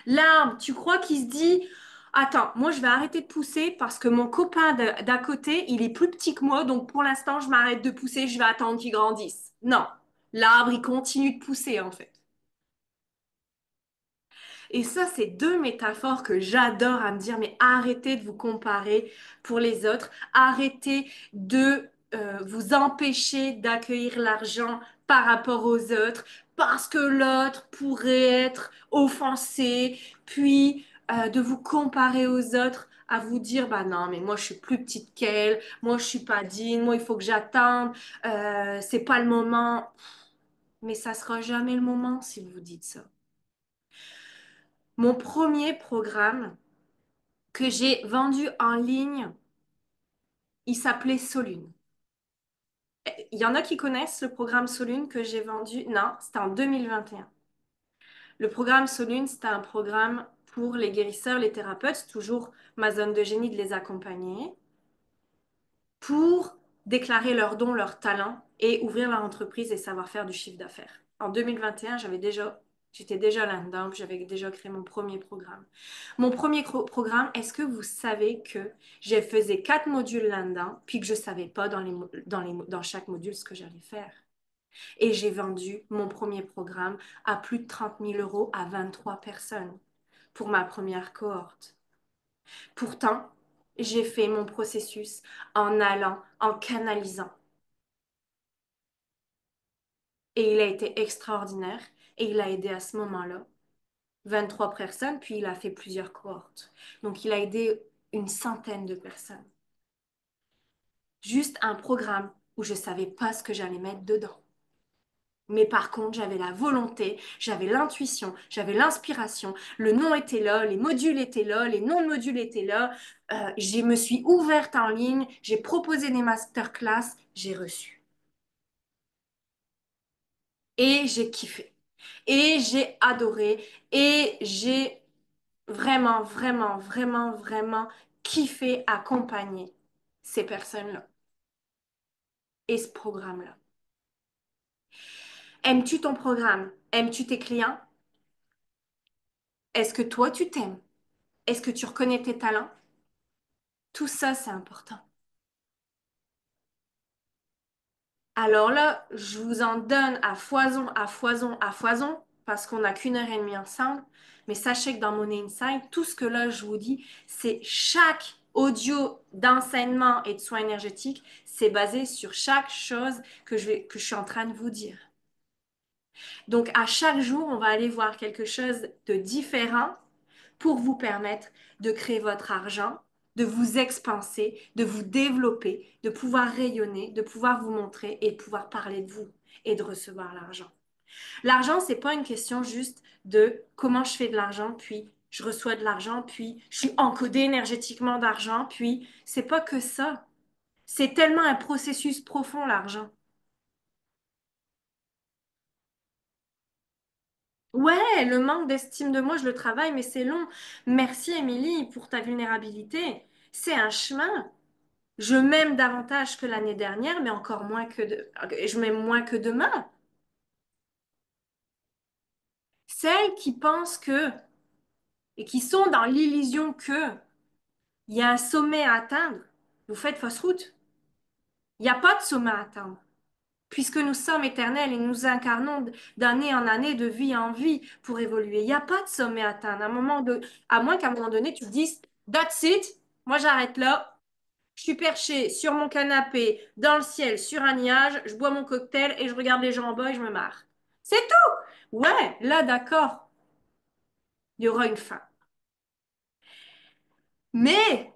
L'arbre, tu crois qu'il se dit, attends, moi je vais arrêter de pousser parce que mon copain d'à côté, il est plus petit que moi, donc pour l'instant je m'arrête de pousser, je vais attendre qu'il grandisse. Non, l'arbre, il continue de pousser en fait. Et ça, c'est deux métaphores que j'adore à me dire, mais arrêtez de vous comparer pour les autres, arrêtez de vous empêcher d'accueillir l'argent par rapport aux autres, parce que l'autre pourrait être offensé, puis de vous comparer aux autres, à vous dire, bah non, mais moi je suis plus petite qu'elle, moi je suis pas digne, moi il faut que j'attende, c'est pas le moment. Mais ça sera jamais le moment si vous dites ça. Mon premier programme que j'ai vendu en ligne, il s'appelait Solune. Il y en a qui connaissent le programme Solune que j'ai vendu? Non, c'était en 2021. Le programme Solune, c'était un programme pour les guérisseurs, les thérapeutes, toujours ma zone de génie de les accompagner, pour déclarer leurs dons, leurs talents et ouvrir leur entreprise et savoir faire du chiffre d'affaires. En 2021, j'étais déjà là-dedans, puis j'avais déjà créé mon premier programme. Mon premier programme, est-ce que vous savez que j'ai faisais 4 modules là-dedans, puis que je savais pas dans chaque module ce que j'allais faire. Et j'ai vendu mon premier programme à plus de 30 000 € à 23 personnes pour ma première cohorte. Pourtant, j'ai fait mon processus en allant, en canalisant. Et il a été extraordinaire et il a aidé à ce moment-là 23 personnes, puis il a fait plusieurs cohortes. Donc, il a aidé une centaine de personnes. Juste un programme où je ne savais pas ce que j'allais mettre dedans. Mais par contre, j'avais la volonté, j'avais l'intuition, j'avais l'inspiration. Le nom était là, les modules étaient là, les noms de modules étaient là. Je me suis ouverte en ligne, j'ai proposé des masterclass, j'ai reçu. Et j'ai kiffé. Et j'ai adoré. Et j'ai vraiment, vraiment, vraiment, vraiment kiffé accompagner ces personnes-là et ce programme-là. Aimes-tu ton programme? Aimes-tu tes clients? Est-ce que toi, tu t'aimes? Est-ce que tu reconnais tes talents? Tout ça, c'est important. Alors là, je vous en donne à foison, à foison, à foison, parce qu'on n'a qu'une heure et demie ensemble. Mais sachez que dans mon Insight, tout ce que là, je vous dis, c'est chaque audio d'enseignement et de soins énergétiques, c'est basé sur chaque chose que je suis en train de vous dire. Donc, à chaque jour, on va aller voir quelque chose de différent pour vous permettre de créer votre argent, de vous expanser, de vous développer, de pouvoir rayonner, de pouvoir vous montrer et de pouvoir parler de vous et de recevoir l'argent. L'argent, c'est pas une question juste de comment je fais de l'argent, puis je reçois de l'argent, puis je suis encodé énergétiquement d'argent, puis c'est pas que ça. C'est tellement un processus profond, l'argent. Ouais, le manque d'estime de moi, je le travaille, mais c'est long. Merci, Émilie, pour ta vulnérabilité. C'est un chemin. Je m'aime davantage que l'année dernière, mais encore moins je m'aime moins que demain. Celles qui pensent que, et qui sont dans l'illusion que, il y a un sommet à atteindre, vous faites fausse route. Il n'y a pas de sommet à atteindre. Puisque nous sommes éternels et nous incarnons d'année en année, de vie en vie pour évoluer. Il n'y a pas de sommet à atteindre. À moins qu'à un moment donné, tu te dises, that's it, moi j'arrête là, je suis perché sur mon canapé, dans le ciel, sur un nuage, je bois mon cocktail et je regarde les gens en bas et je me marre. C'est tout. Ouais, là d'accord, il y aura une fin. Mais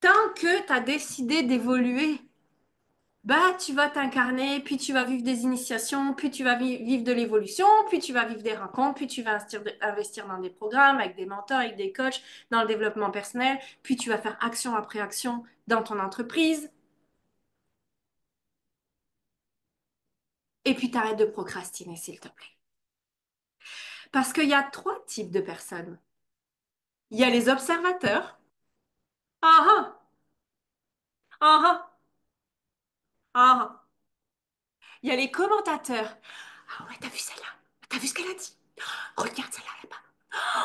tant que tu as décidé d'évoluer, bah, tu vas t'incarner, puis tu vas vivre des initiations, puis tu vas vivre de l'évolution, puis tu vas vivre des rencontres, puis tu vas investir dans des programmes avec des mentors, avec des coachs, dans le développement personnel, puis tu vas faire action après action dans ton entreprise, et puis t'arrêtes de procrastiner, s'il te plaît. Parce qu'il y a trois types de personnes. Il y a les observateurs. Ah ah, ah ah, ah ah. Il y a les commentateurs. Ah ouais, t'as vu celle-là? T'as vu ce qu'elle a dit? Regarde celle-là là-bas.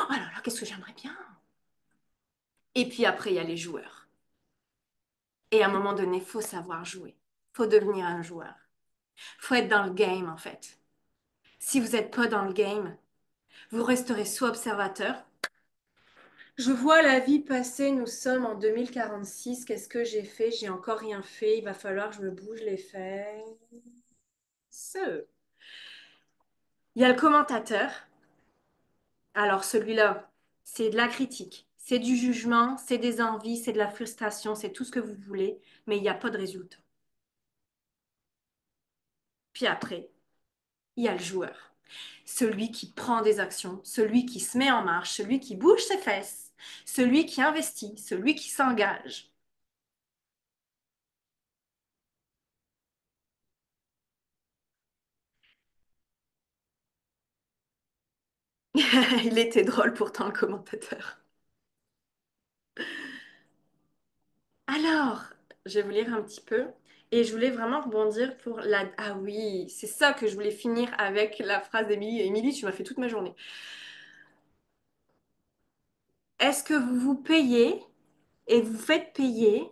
Oh là là, qu'est-ce que j'aimerais bien. Et puis après, il y a les joueurs. Et à un moment donné, il faut savoir jouer. Il faut devenir un joueur. Il faut être dans le game, en fait. Si vous n'êtes pas dans le game, vous resterez soit observateur. Je vois la vie passer, nous sommes en 2046. Qu'est-ce que j'ai fait? J'ai encore rien fait. Il va falloir que je me bouge les fesses. Il y a le commentateur. Alors celui-là, c'est de la critique, c'est du jugement, c'est des envies, c'est de la frustration, c'est tout ce que vous voulez, mais il n'y a pas de résultat. Puis après, il y a le joueur. Celui qui prend des actions, celui qui se met en marche, celui qui bouge ses fesses, celui qui investit, celui qui s'engage. Il était drôle pourtant le commentateur. Alors, je vais vous lire un petit peu et je voulais vraiment rebondir pour la... Ah oui, c'est ça que je voulais finir avec la phrase d'Émilie. Émilie, tu m'as fait toute ma journée. Est-ce que vous vous payez et vous faites payer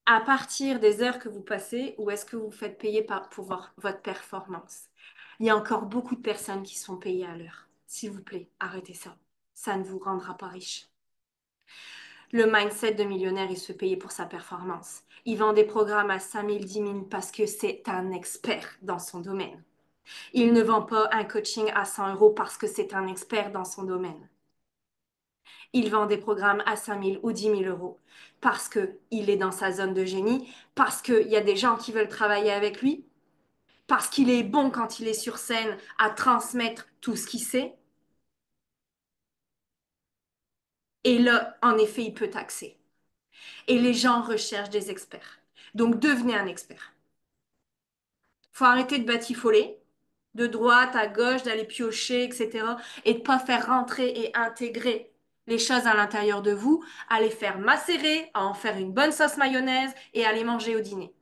à partir des heures que vous passez ou est-ce que vous faites payer pour votre performance? Il y a encore beaucoup de personnes qui sont payées à l'heure. S'il vous plaît, arrêtez ça. Ça ne vous rendra pas riche. Le mindset de millionnaire, il se fait payer pour sa performance. Il vend des programmes à 5 000, 10 000 parce que c'est un expert dans son domaine. Il ne vend pas un coaching à 100 euros parce que c'est un expert dans son domaine. Il vend des programmes à 5 000 ou 10 000 euros parce qu'il est dans sa zone de génie, parce qu'il y a des gens qui veulent travailler avec lui, parce qu'il est bon quand il est sur scène à transmettre tout ce qu'il sait. Et là, en effet, il peut taxer. Et les gens recherchent des experts. Donc, devenez un expert. Faut arrêter de batifoler de droite à gauche, d'aller piocher, etc. Et de pas faire rentrer et intégrer les choses à l'intérieur de vous, à les faire macérer, à en faire une bonne sauce mayonnaise et à les manger au dîner.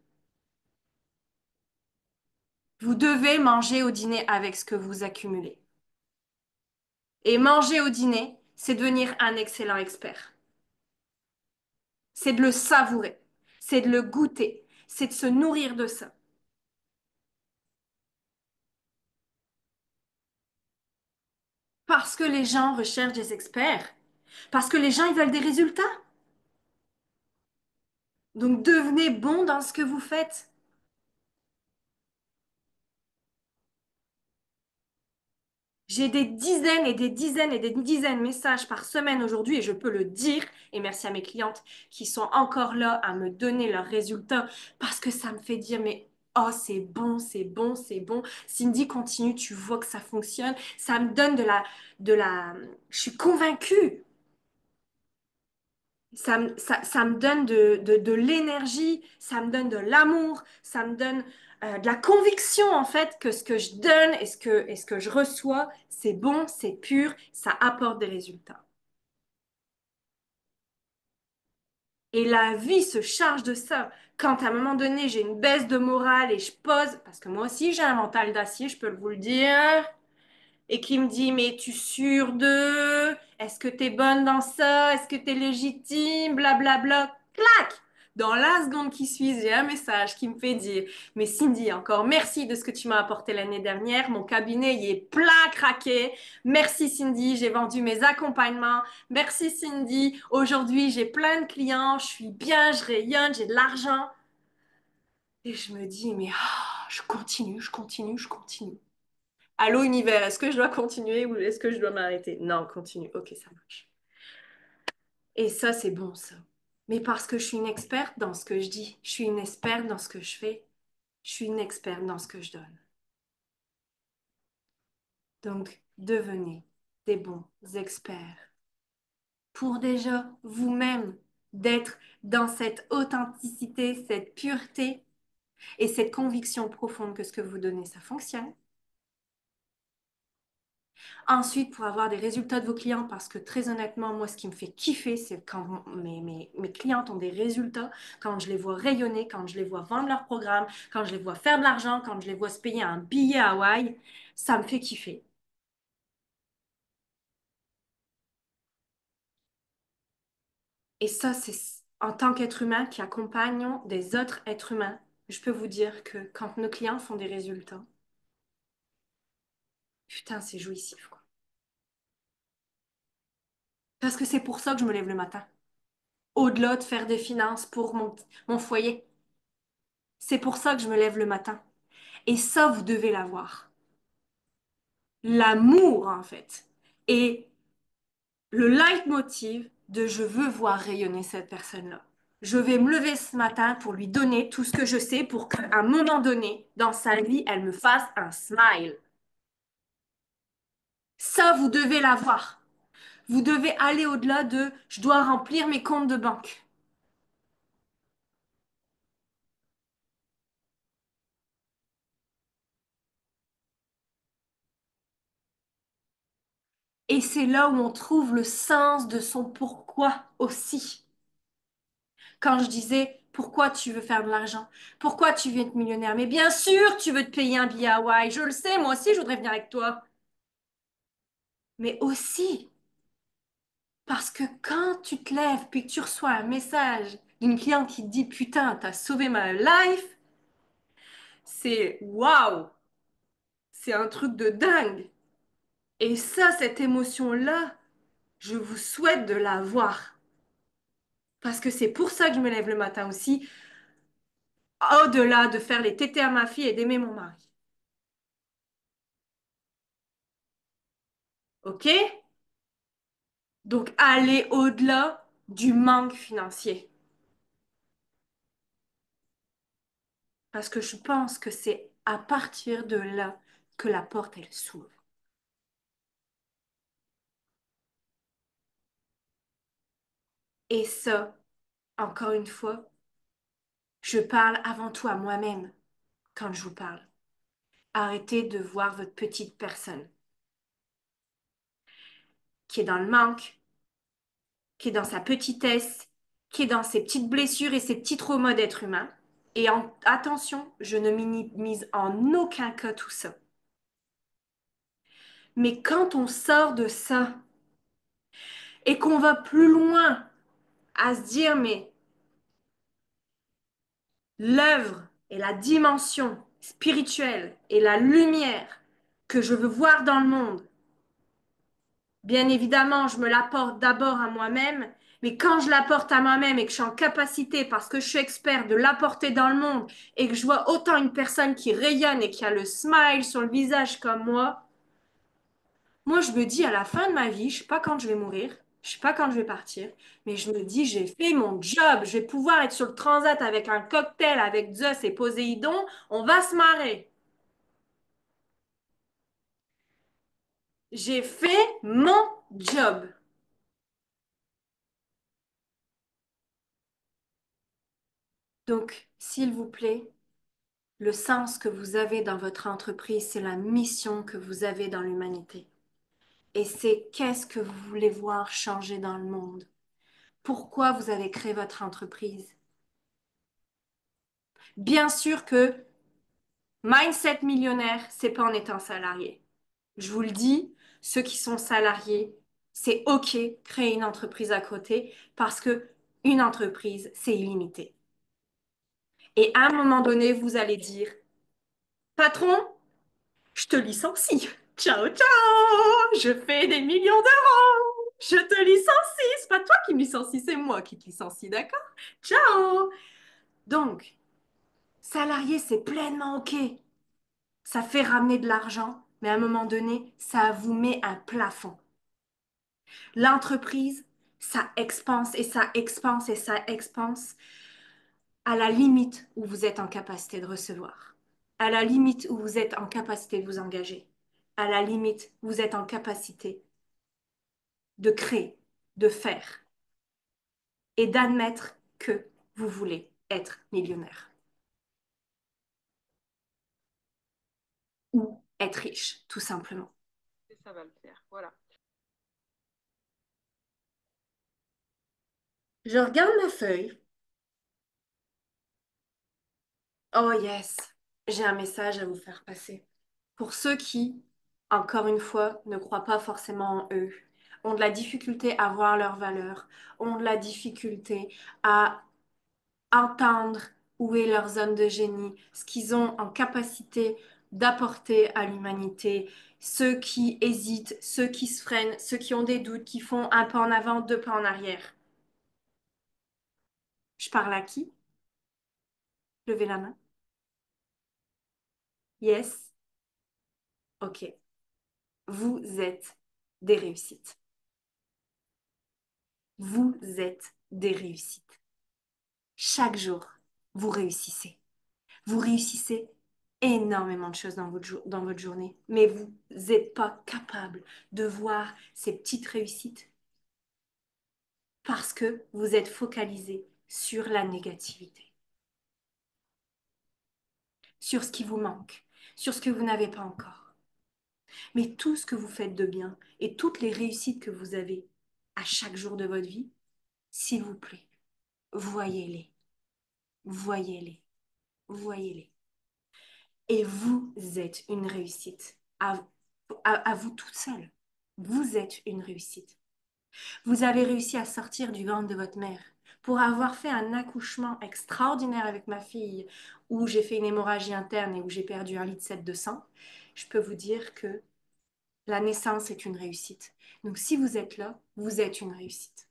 Vous devez manger au dîner avec ce que vous accumulez. Et manger au dîner, c'est devenir un excellent expert. C'est de le savourer, c'est de le goûter, c'est de se nourrir de ça. Parce que les gens recherchent des experts. Parce que les gens, ils veulent des résultats. Donc devenez bon dans ce que vous faites. J'ai des dizaines et des dizaines et des dizaines de messages par semaine aujourd'hui et je peux le dire. Et merci à mes clientes qui sont encore là à me donner leurs résultats parce que ça me fait dire, mais oh, c'est bon, c'est bon, c'est bon. Cindy, continue, tu vois que ça fonctionne. Ça me donne je suis convaincue. Ça me donne de l'énergie, ça me donne de l'amour, ça me donne de la conviction en fait que ce que je donne et ce que je reçois, c'est bon, c'est pur, ça apporte des résultats. Et la vie se charge de ça. Quand à un moment donné, j'ai une baisse de morale et je pose, parce que moi aussi j'ai un mental d'acier, je peux vous le dire, et qui me dit, mais tu sûre de? Est-ce que t'es bonne dans ça? Est-ce que t'es légitime? Blablabla. Clac! Dans la seconde qui suit, j'ai un message qui me fait dire, mais Cindy, encore merci de ce que tu m'as apporté l'année dernière. Mon cabinet y est plein craqué. Merci Cindy, j'ai vendu mes accompagnements. Merci Cindy, aujourd'hui j'ai plein de clients, je suis bien, je rayonne, j'ai de l'argent. Et je me dis, mais je continue, je continue, je continue. Allô, univers, est-ce que je dois continuer ou est-ce que je dois m'arrêter? Non, continue. Ok, ça marche. Et ça, c'est bon, ça. Mais parce que je suis une experte dans ce que je dis, je suis une experte dans ce que je fais, je suis une experte dans ce que je donne. Donc, devenez des bons experts pour déjà vous-même d'être dans cette authenticité, cette pureté et cette conviction profonde que ce que vous donnez, ça fonctionne. Ensuite, pour avoir des résultats de vos clients, parce que très honnêtement, moi, ce qui me fait kiffer, c'est quand mes clientes ont des résultats, quand je les vois rayonner, quand je les vois vendre leurs programmes, quand je les vois faire de l'argent, quand je les vois se payer un billet à Hawaï, ça me fait kiffer. Et ça, c'est en tant qu'être humain qui accompagnons des autres êtres humains, je peux vous dire que quand nos clients font des résultats, putain, c'est jouissif, quoi. Parce que c'est pour ça que je me lève le matin. Au-delà de faire des finances pour mon foyer. C'est pour ça que je me lève le matin. Et ça, vous devez l'avoir. L'amour, en fait. Et le leitmotiv de je veux voir rayonner cette personne-là. Je vais me lever ce matin pour lui donner tout ce que je sais pour qu'à un moment donné, dans sa vie, elle me fasse un smile. Ça, vous devez l'avoir. Vous devez aller au-delà de je dois remplir mes comptes de banque. Et c'est là où on trouve le sens de son pourquoi aussi. Quand je disais, pourquoi tu veux faire de l'argent? Pourquoi tu veux être millionnaire? Mais bien sûr, tu veux te payer un billet à Hawaï. Je le sais, moi aussi, je voudrais venir avec toi. Mais aussi, parce que quand tu te lèves puis que tu reçois un message d'une cliente qui te dit, putain, t'as sauvé ma life, c'est waouh! C'est un truc de dingue. Et ça, cette émotion-là, je vous souhaite de l'avoir. Parce que c'est pour ça que je me lève le matin aussi, au-delà de faire les tétés à ma fille et d'aimer mon mari. OK? Donc, aller au-delà du manque financier. Parce que je pense que c'est à partir de là que la porte, elle s'ouvre. Et ça, encore une fois, je parle avant tout à moi-même quand je vous parle. Arrêtez de voir votre petite personne qui est dans le manque, qui est dans sa petitesse, qui est dans ses petites blessures et ses petits traumas d'être humain. Et attention, je ne minimise en aucun cas tout ça. Mais quand on sort de ça et qu'on va plus loin à se dire, mais l'œuvre et la dimension spirituelle et la lumière que je veux voir dans le monde, bien évidemment, je me l'apporte d'abord à moi-même, mais quand je l'apporte à moi-même et que je suis en capacité, parce que je suis expert, de l'apporter dans le monde et que je vois autant une personne qui rayonne et qui a le smile sur le visage comme moi, je me dis à la fin de ma vie, je sais pas quand je vais mourir, je sais pas quand je vais partir, mais je me dis, j'ai fait mon job, je vais pouvoir être sur le transat avec un cocktail avec Zeus et Poséidon, on va se marrer. J'ai fait mon job. Donc, s'il vous plaît, le sens que vous avez dans votre entreprise, c'est la mission que vous avez dans l'humanité. Et c'est qu'est-ce que vous voulez voir changer dans le monde. Pourquoi vous avez créé votre entreprise? Bien sûr que mindset millionnaire, c'est pas en étant salarié. Je vous le dis, ceux qui sont salariés, c'est OK, créer une entreprise à côté parce que une entreprise, c'est illimité. Et à un moment donné, vous allez dire, patron, je te licencie. Ciao, ciao! Je fais des millions d'euros. Je te licencie. C'est pas toi qui me licencie, c'est moi qui te licencie, d'accord? Ciao! Donc, salarié, c'est pleinement OK. Ça fait ramener de l'argent, mais à un moment donné, ça vous met un plafond. L'entreprise, ça expanse et ça expanse et ça expanse à la limite où vous êtes en capacité de recevoir, à la limite où vous êtes en capacité de vous engager, à la limite où vous êtes en capacité de créer, de faire et d'admettre que vous voulez être millionnaire ou être riche, tout simplement. Et ça va le faire. Voilà. Je regarde ma feuille. Oh yes, j'ai un message à vous faire passer. Pour ceux qui, encore une fois, ne croient pas forcément en eux, ont de la difficulté à voir leur valeur, ont de la difficulté à entendre où est leur zone de génie, ce qu'ils ont en capacité d'apporter à l'humanité, ceux qui hésitent, ceux qui se freinent, ceux qui ont des doutes, qui font un pas en avant, deux pas en arrière. Je parle à qui? Levez la main. Yes. OK. Vous êtes des réussites. Vous êtes des réussites. Chaque jour, vous réussissez. Vous réussissez énormément de choses dans votre journée, mais vous n'êtes pas capable de voir ces petites réussites parce que vous êtes focalisé sur la négativité, sur ce qui vous manque, sur ce que vous n'avez pas encore. Mais tout ce que vous faites de bien et toutes les réussites que vous avez à chaque jour de votre vie, s'il vous plaît, voyez-les, voyez-les, voyez-les. Et vous êtes une réussite à vous toute seule. Vous êtes une réussite. Vous avez réussi à sortir du ventre de votre mère pour avoir fait un accouchement extraordinaire avec ma fille où j'ai fait une hémorragie interne et où j'ai perdu 1,7 litre de sang. Je peux vous dire que la naissance est une réussite. Donc si vous êtes là, vous êtes une réussite.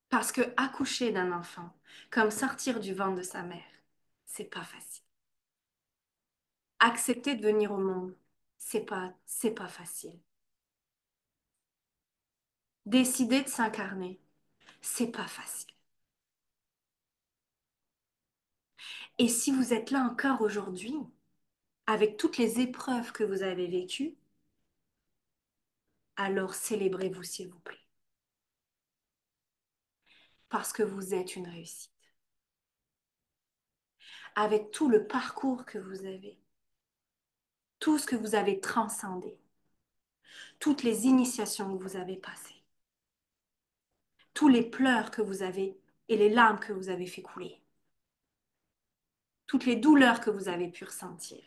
Parce que accoucher d'un enfant, comme sortir du ventre de sa mère, c'est pas facile. Accepter de venir au monde, c'est pas facile. Décider de s'incarner, c'est pas facile. Et si vous êtes là encore aujourd'hui, avec toutes les épreuves que vous avez vécues, alors célébrez-vous, s'il vous plaît, parce que vous êtes une réussite. Avec tout le parcours que vous avez, tout ce que vous avez transcendé, toutes les initiations que vous avez passées, tous les pleurs que vous avez et les larmes que vous avez fait couler, toutes les douleurs que vous avez pu ressentir.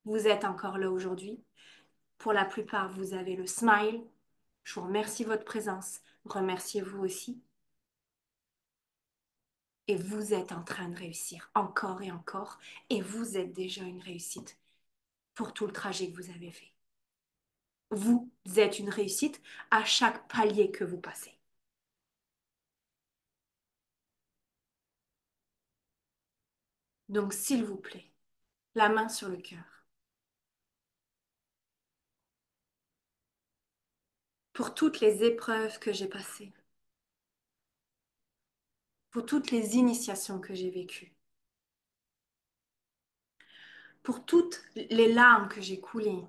Vous êtes encore là aujourd'hui. Pour la plupart, vous avez le smile. Je vous remercie de votre présence. Remerciez-vous aussi. Et vous êtes en train de réussir encore et encore. Et vous êtes déjà une réussite pour tout le trajet que vous avez fait. Vous êtes une réussite à chaque palier que vous passez. Donc, s'il vous plaît, la main sur le cœur. Pour toutes les épreuves que j'ai passées, pour toutes les initiations que j'ai vécues, pour toutes les larmes que j'ai coulées,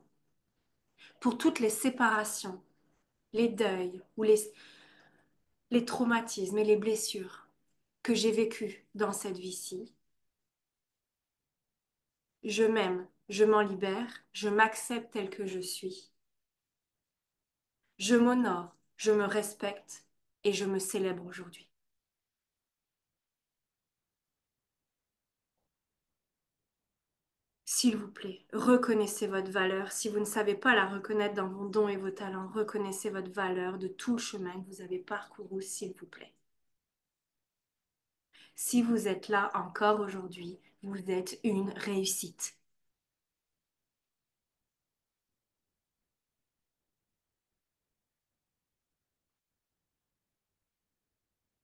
pour toutes les séparations, les deuils ou les traumatismes et les blessures que j'ai vécues dans cette vie-ci. Je m'aime, je m'en libère, je m'accepte tel que je suis. Je m'honore, je me respecte et je me célèbre aujourd'hui. S'il vous plaît, reconnaissez votre valeur. Si vous ne savez pas la reconnaître dans vos dons et vos talents, reconnaissez votre valeur de tout le chemin que vous avez parcouru, s'il vous plaît. Si vous êtes là encore aujourd'hui, vous êtes une réussite.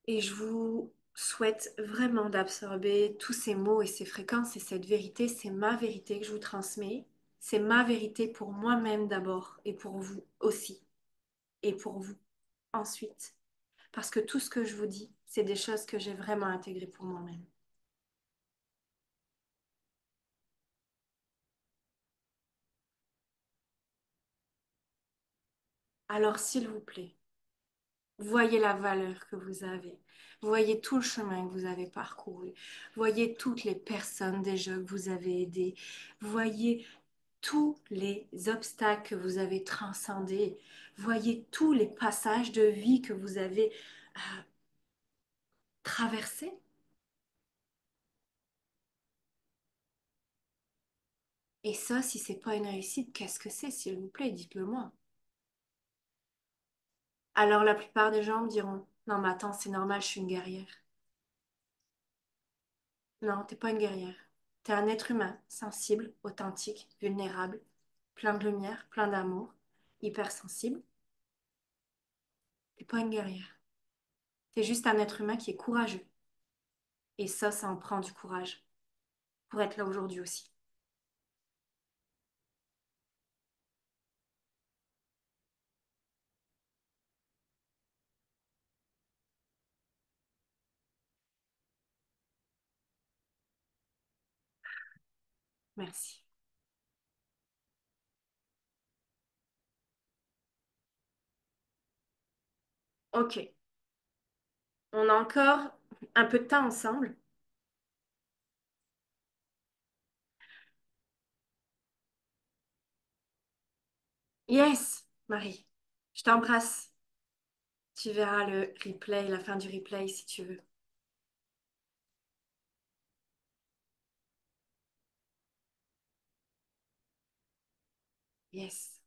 Et je vous souhaite vraiment d'absorber tous ces mots et ces fréquences et cette vérité. C'est ma vérité que je vous transmets. C'est ma vérité pour moi-même d'abord et pour vous aussi. Et pour vous ensuite. Parce que tout ce que je vous dis, c'est des choses que j'ai vraiment intégrées pour moi-même. Alors, s'il vous plaît, voyez la valeur que vous avez. Voyez tout le chemin que vous avez parcouru. Voyez toutes les personnes déjà que vous avez aidées. Voyez tous les obstacles que vous avez transcendés. Voyez tous les passages de vie que vous avez traversés. Et ça, si c'est pas une réussite, qu'est-ce que c'est, s'il vous plaît, dites-le moi. Alors la plupart des gens me diront, non mais attends, c'est normal, je suis une guerrière. Non, t'es pas une guerrière. T'es un être humain, sensible, authentique, vulnérable, plein de lumière, plein d'amour, hypersensible. T'es pas une guerrière. T'es juste un être humain qui est courageux. Et ça en prend du courage pour être là aujourd'hui aussi. Merci. Ok, on a encore un peu de temps ensemble. Yes, Marie, je t'embrasse. Tu verras le replay, la fin du replay si tu veux. Yes.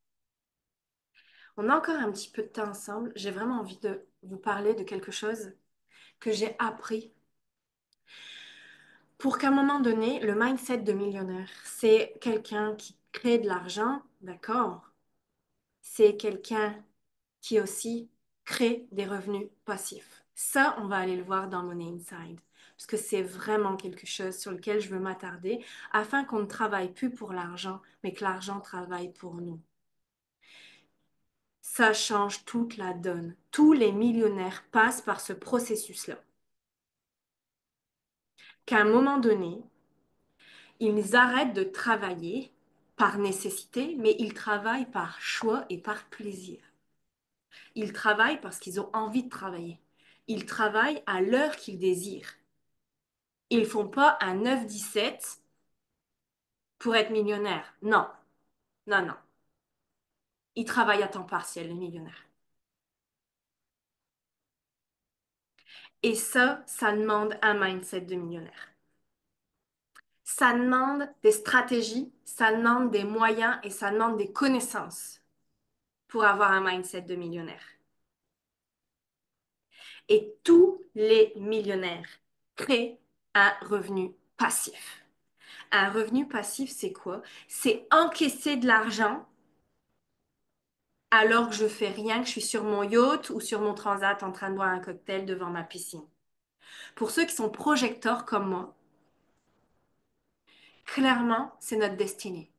On a encore un petit peu de temps ensemble. J'ai vraiment envie de vous parler de quelque chose que j'ai appris pour qu'à un moment donné, le mindset de millionnaire, c'est quelqu'un qui crée de l'argent, d'accord? C'est quelqu'un qui aussi crée des revenus passifs. Ça, on va aller le voir dans Money Inside, parce que c'est vraiment quelque chose sur lequel je veux m'attarder, afin qu'on ne travaille plus pour l'argent, mais que l'argent travaille pour nous. Ça change toute la donne. Tous les millionnaires passent par ce processus-là. Qu'à un moment donné, ils arrêtent de travailler par nécessité, mais ils travaillent par choix et par plaisir. Ils travaillent parce qu'ils ont envie de travailler. Ils travaillent à l'heure qu'ils désirent. Ils ne font pas un 9-17 pour être millionnaire. Non, non, non. Ils travaillent à temps partiel, les millionnaires. Et ça demande un mindset de millionnaire. Ça demande des stratégies, ça demande des moyens et ça demande des connaissances pour avoir un mindset de millionnaire. Et tous les millionnaires créent un revenu passif. Un revenu passif, c'est quoi? C'est encaisser de l'argent alors que je fais rien, que je suis sur mon yacht ou sur mon transat en train de boire un cocktail devant ma piscine. Pour ceux qui sont projecteurs comme moi, clairement, c'est notre destinée.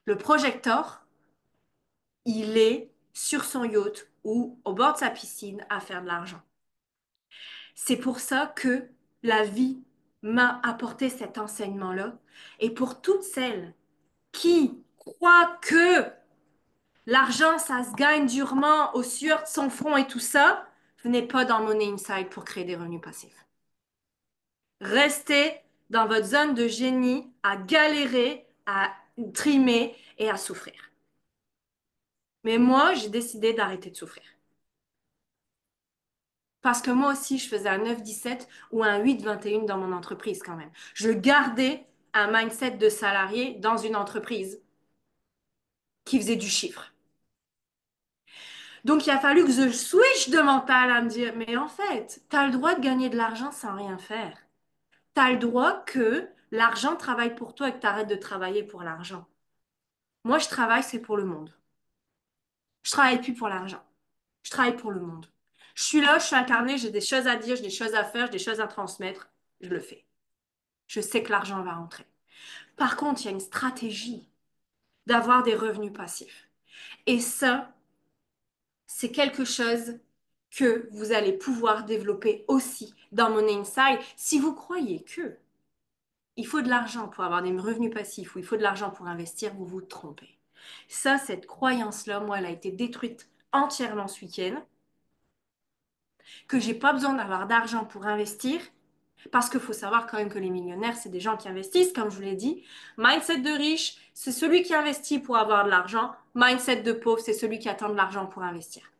Le projecteur, il est sur son yacht ou au bord de sa piscine à faire de l'argent. C'est pour ça que la vie m'a apporté cet enseignement-là. Et pour toutes celles qui croient que l'argent, ça se gagne durement au sueur de son front et tout ça, venez pas dans Money Inside pour créer des revenus passifs. Restez dans votre zone de génie à galérer, à trimer et à souffrir. Mais moi, j'ai décidé d'arrêter de souffrir. Parce que moi aussi, je faisais un 9-17 ou un 8-21 dans mon entreprise quand même. Je gardais un mindset de salarié dans une entreprise qui faisait du chiffre. Donc, il a fallu que je switch de mental à me dire, mais en fait, tu as le droit de gagner de l'argent sans rien faire. Tu as le droit que l'argent travaille pour toi et que tu arrêtes de travailler pour l'argent. Moi, je travaille, c'est pour le monde. Je travaille plus pour l'argent. Je travaille pour le monde. Je suis là, je suis incarnée, j'ai des choses à dire, j'ai des choses à faire, j'ai des choses à transmettre. Je le fais. Je sais que l'argent va rentrer. Par contre, il y a une stratégie d'avoir des revenus passifs. Et ça, c'est quelque chose que vous allez pouvoir développer aussi dans Money Inside. Si vous croyez que il faut de l'argent pour avoir des revenus passifs ou il faut de l'argent pour investir, vous vous trompez. Ça, cette croyance-là, moi, elle a été détruite entièrement ce week-end, que j'ai pas besoin d'avoir d'argent pour investir, parce qu'il faut savoir quand même que les millionnaires, c'est des gens qui investissent, comme je vous l'ai dit. Mindset de riche, c'est celui qui investit pour avoir de l'argent. Mindset de pauvre, c'est celui qui attend de l'argent pour investir.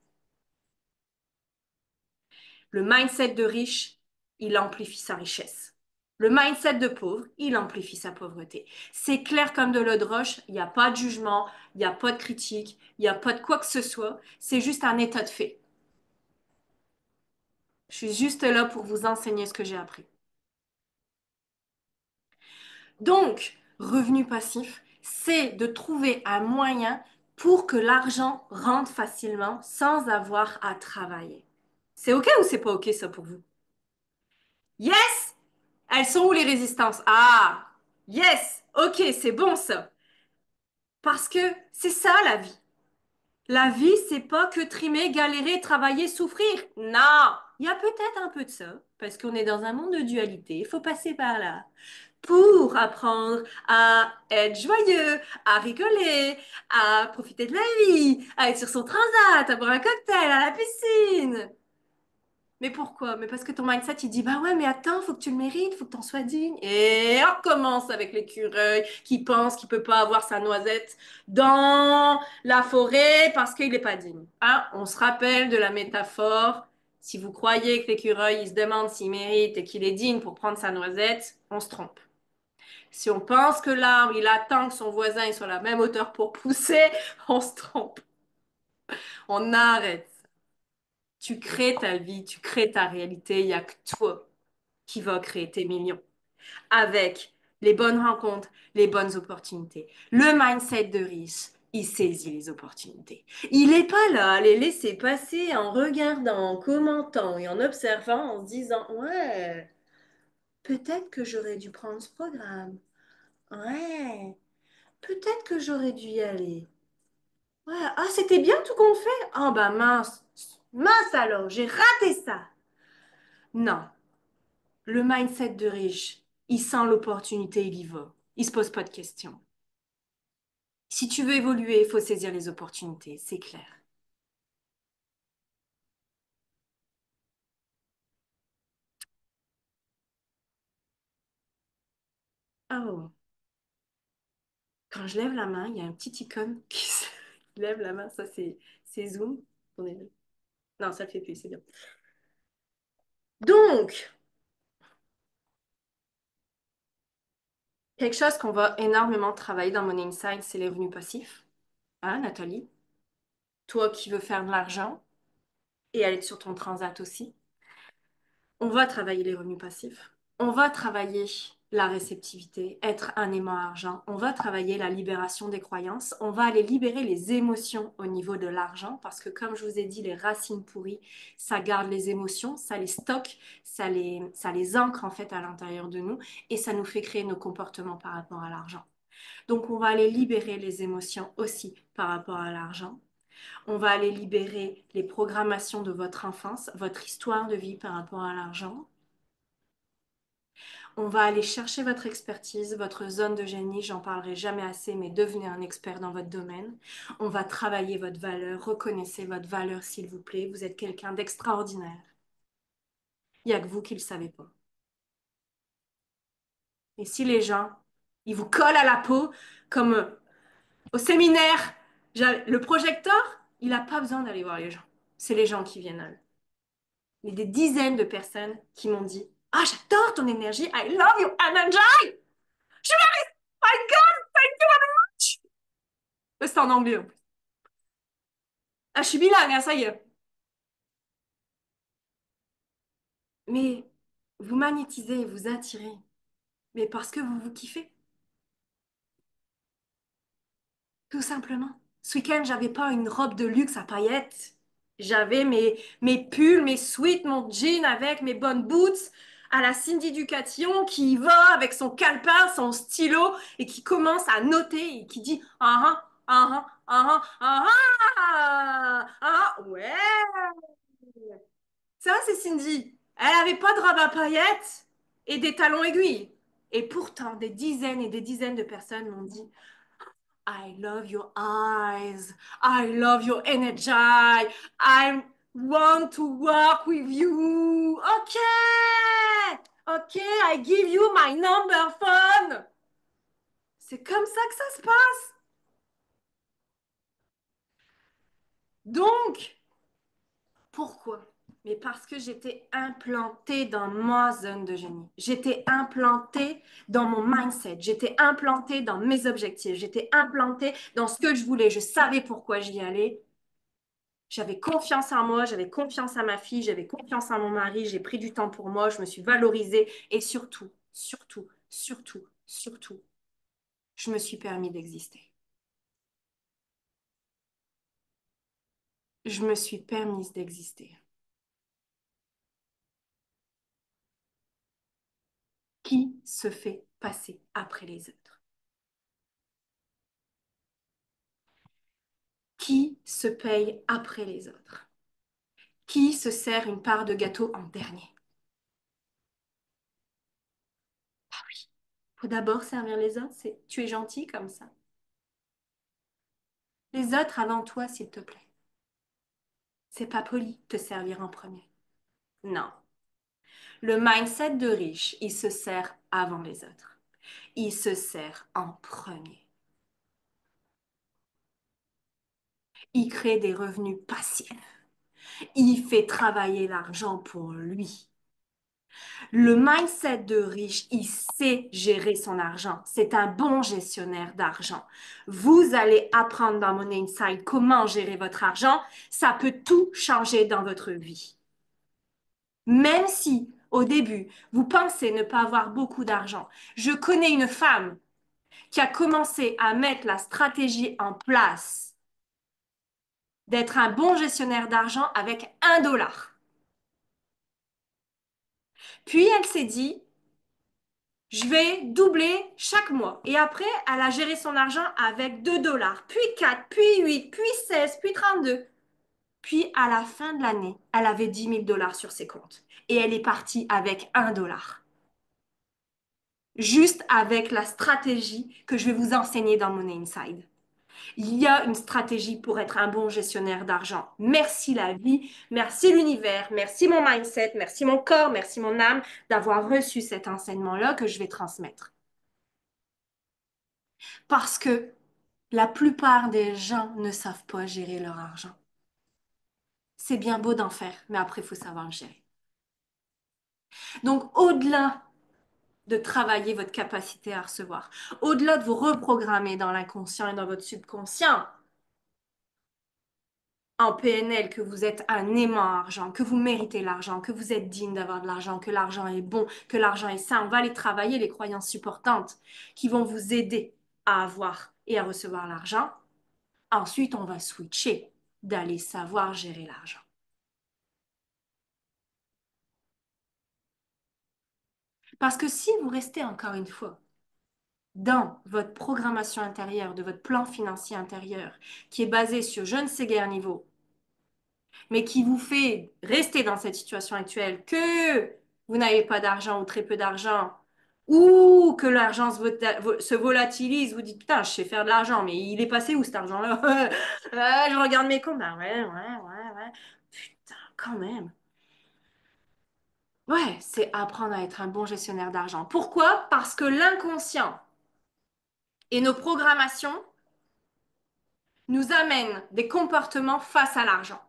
Le mindset de riche, il amplifie sa richesse. Le mindset de pauvre, il amplifie sa pauvreté. C'est clair comme de l'eau de roche, il n'y a pas de jugement, il n'y a pas de critique, il n'y a pas de quoi que ce soit, c'est juste un état de fait. Je suis juste là pour vous enseigner ce que j'ai appris. Donc, revenu passif, c'est de trouver un moyen pour que l'argent rentre facilement sans avoir à travailler. C'est OK ou c'est pas OK ça pour vous? Yes! Elles sont où les résistances? Ah! Yes! OK, c'est bon ça. Parce que c'est ça la vie. La vie, c'est pas que trimer, galérer, travailler, souffrir. Non! Il y a peut-être un peu de ça, parce qu'on est dans un monde de dualité. Il faut passer par là pour apprendre à être joyeux, à rigoler, à profiter de la vie, à être sur son transat, à boire un cocktail à la piscine. Mais pourquoi? Mais parce que ton mindset, il dit, bah ouais, mais attends, faut que tu le mérites, faut que t'en sois digne. Et on recommence avec l'écureuil qui pense qu'il peut pas avoir sa noisette dans la forêt parce qu'il n'est pas digne. Hein? On se rappelle de la métaphore. Si vous croyez que l'écureuil, il se demande s'il mérite et qu'il est digne pour prendre sa noisette, on se trompe. Si on pense que l'arbre, il attend que son voisin est sur la même hauteur pour pousser, on se trompe. On arrête. Tu crées ta vie, tu crées ta réalité, il n'y a que toi qui va créer tes millions avec les bonnes rencontres, les bonnes opportunités. Le mindset de riche, il saisit les opportunités. Il n'est pas là à les laisser passer en regardant, en commentant et en observant, en se disant, ouais, peut-être que j'aurais dû prendre ce programme. Ouais, peut-être que j'aurais dû y aller. Ouais, ah, c'était bien tout qu'on fait. Ah, bah mince. Mince alors, j'ai raté ça. Non, le mindset de riche, il sent l'opportunité, il y va. Il se pose pas de questions. Si tu veux évoluer, il faut saisir les opportunités, c'est clair. Oh, quand je lève la main, il y a un petit icône qui lève la main. Ça, c'est Zoom. Attendez. Non, ça le fait plus, c'est bien. Donc, quelque chose qu'on va énormément travailler dans Money Inside, c'est les revenus passifs. Hein, Nathalie? Toi qui veux faire de l'argent et aller sur ton transat aussi. On va travailler les revenus passifs. On va travailler la réceptivité, être un aimant argent. On va travailler la libération des croyances. On va aller libérer les émotions au niveau de l'argent parce que, comme je vous ai dit, les racines pourries, ça garde les émotions, ça les stocke, ça les ancre en fait à l'intérieur de nous et ça nous fait créer nos comportements par rapport à l'argent. Donc, on va aller libérer les émotions aussi par rapport à l'argent. On va aller libérer les programmations de votre enfance, votre histoire de vie par rapport à l'argent. On va aller chercher votre expertise, votre zone de génie, j'en parlerai jamais assez, mais devenez un expert dans votre domaine. On va travailler votre valeur, reconnaissez votre valeur s'il vous plaît, vous êtes quelqu'un d'extraordinaire. Il n'y a que vous qui ne le savez pas. Et si les gens, ils vous collent à la peau, comme au séminaire, le projecteur, il n'a pas besoin d'aller voir les gens. C'est les gens qui viennent à eux. Il y a des dizaines de personnes qui m'ont dit, ah, j'adore ton énergie, I love your energy. Je suis là, my God, thank you very much. C'est en anglais en plus. Ah, je suis bilingue, hein, ça y est. Mais vous magnétisez, vous attirez. Mais parce que vous vous kiffez, tout simplement. Ce week-end, j'avais pas une robe de luxe à paillettes. J'avais mes pulls, mes sweats, mon jean avec mes bonnes boots à la Cindy Ducation qui y va avec son calepin, son stylo et qui commence à noter et qui dit ah ah ah ah ah ah ah ouais. Ça, c'est Cindy. Elle avait pas de robe à paillettes et des talons aiguilles. Et pourtant, des dizaines et des dizaines de personnes m'ont dit I love your eyes. I love your energy. I want to work with you. Okay. Okay, I give you my number phone. C'est comme ça que ça se passe. Donc, pourquoi? Mais parce que j'étais implantée dans ma zone de génie. J'étais implantée dans mon mindset. J'étais implantée dans mes objectifs. J'étais implantée dans ce que je voulais. Je savais pourquoi j'y allais. J'avais confiance en moi, j'avais confiance à ma fille, j'avais confiance en mon mari, j'ai pris du temps pour moi, je me suis valorisée et surtout, surtout, surtout, surtout, je me suis permis d'exister. Je me suis permise d'exister. Qui se fait passer après les autres? Qui se paye après les autres? Qui se sert une part de gâteau en dernier? Faut d'abord servir les autres, c'est tu es gentil comme ça. Les autres avant toi, s'il te plaît. C'est pas poli de te servir en premier. Non. Le mindset de riche, il se sert avant les autres. Il se sert en premier. Il crée des revenus passifs. Il fait travailler l'argent pour lui. Le mindset de riche, il sait gérer son argent. C'est un bon gestionnaire d'argent. Vous allez apprendre dans Money Inside comment gérer votre argent. Ça peut tout changer dans votre vie. Même si, au début, vous pensez ne pas avoir beaucoup d'argent. Je connais une femme qui a commencé à mettre la stratégie en place d'être un bon gestionnaire d'argent avec 1 dollar. Puis elle s'est dit, Je vais doubler chaque mois. Et après, elle a géré son argent avec 2 dollars, puis 4, puis 8, puis 16, puis 32. Puis à la fin de l'année, elle avait 10 000 dollars sur ses comptes. Et elle est partie avec 1 dollar. Juste avec la stratégie que je vais vous enseigner dans Money Inside. Il y a une stratégie pour être un bon gestionnaire d'argent. Merci la vie, merci l'univers, merci mon mindset, merci mon corps, merci mon âme d'avoir reçu cet enseignement-là que je vais transmettre. Parce que la plupart des gens ne savent pas gérer leur argent. C'est bien beau d'en faire, mais après, il faut savoir le gérer. Donc, au-delà de travailler votre capacité à recevoir, au-delà de vous reprogrammer dans l'inconscient et dans votre subconscient, en PNL, que vous êtes un aimant à argent, que vous méritez l'argent, que vous êtes digne d'avoir de l'argent, que l'argent est bon, que l'argent est sain, on va aller travailler les croyances supportantes qui vont vous aider à avoir et à recevoir l'argent. Ensuite, on va switcher d'aller savoir gérer l'argent. Parce que si vous restez encore une fois dans votre programmation intérieure, de votre plan financier intérieur, qui est basé sur je ne sais guère niveau, mais qui vous fait rester dans cette situation actuelle, que vous n'avez pas d'argent ou très peu d'argent, ou que l'argent se volatilise, vous dites, putain, je sais faire de l'argent, mais il est passé où cet argent-là? Je regarde mes comptes, ben ouais. Putain, quand même. Ouais, c'est apprendre à être un bon gestionnaire d'argent. Pourquoi? Parce que l'inconscient et nos programmations nous amènent des comportements face à l'argent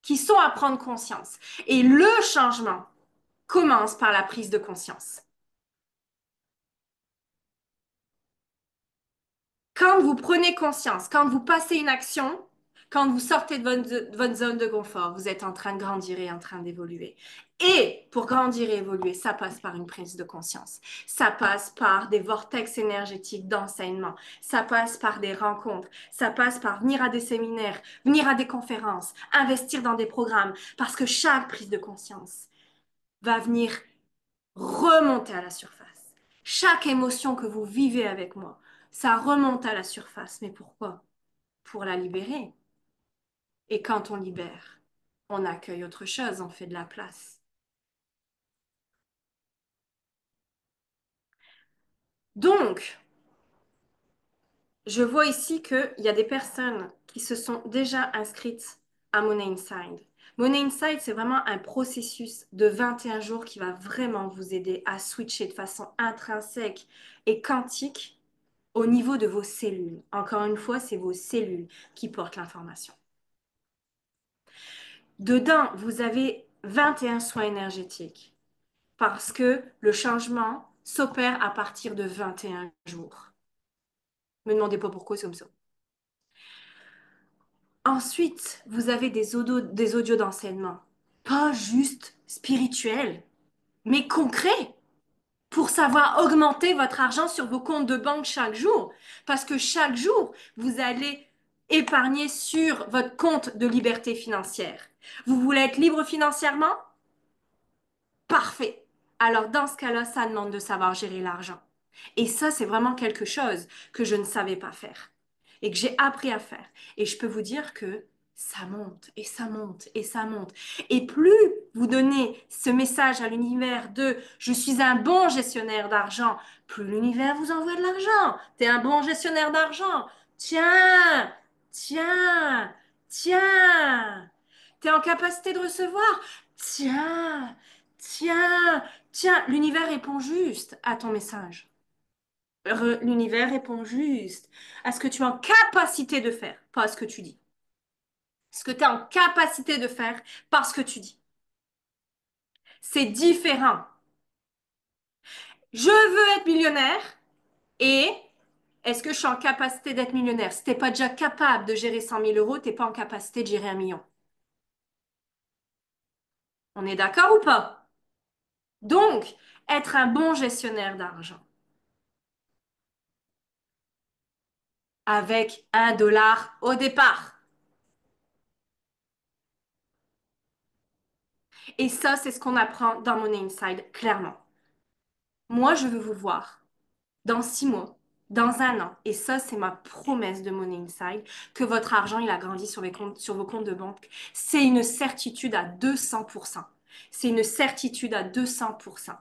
qui sont à prendre conscience. Et le changement commence par la prise de conscience. Quand vous prenez conscience, quand vous passez une action, quand vous sortez de votre zone de confort, vous êtes en train de grandir et en train d'évoluer. Et pour grandir et évoluer, ça passe par une prise de conscience. Ça passe par des vortex énergétiques d'enseignement. Ça passe par des rencontres. Ça passe par venir à des séminaires, venir à des conférences, investir dans des programmes. Parce que chaque prise de conscience va venir remonter à la surface. Chaque émotion que vous vivez avec moi, ça remonte à la surface. Mais pourquoi? Pour la libérer. Et quand on libère, on accueille autre chose, on fait de la place. Donc, je vois ici qu'il y a des personnes qui se sont déjà inscrites à Money Inside. Money Inside, c'est vraiment un processus de 21 jours qui va vraiment vous aider à switcher de façon intrinsèque et quantique au niveau de vos cellules. Encore une fois, c'est vos cellules qui portent l'information. Dedans, vous avez 21 soins énergétiques parce que le changement s'opère à partir de 21 jours. Ne me demandez pas pourquoi, c'est comme ça. Ensuite, vous avez des audios d'enseignement, pas juste spirituels, mais concrets, pour savoir augmenter votre argent sur vos comptes de banque chaque jour. Parce que chaque jour, vous allez épargner sur votre compte de liberté financière. Vous voulez être libre financièrement? Parfait. Alors dans ce cas-là, ça demande de savoir gérer l'argent. Et ça, c'est vraiment quelque chose que je ne savais pas faire et que j'ai appris à faire. Et je peux vous dire que ça monte et ça monte et ça monte. Et plus vous donnez ce message à l'univers de je suis un bon gestionnaire d'argent, plus l'univers vous envoie de l'argent. T'es un bon gestionnaire d'argent. Tiens, tiens, tiens. T'es en capacité de recevoir. Tiens, tiens, l'univers répond juste à ton message. L'univers répond juste à ce que tu es en capacité de faire, pas à ce que tu dis. Ce que tu es en capacité de faire, pas ce que tu dis. C'est différent. Je veux être millionnaire et est-ce que je suis en capacité d'être millionnaire? Si t'es pas déjà capable de gérer 100 000 euros, t'es pas en capacité de gérer 1 million. On est d'accord ou pas? Donc, être un bon gestionnaire d'argent avec 1 dollar au départ. Et ça, c'est ce qu'on apprend dans Money Inside, clairement. Moi, je veux vous voir dans 6 mois, dans un an, et ça, c'est ma promesse de Money Inside, que votre argent, il a grandi sur vos comptes de banque. C'est une certitude à 200%. C'est une certitude à 200%.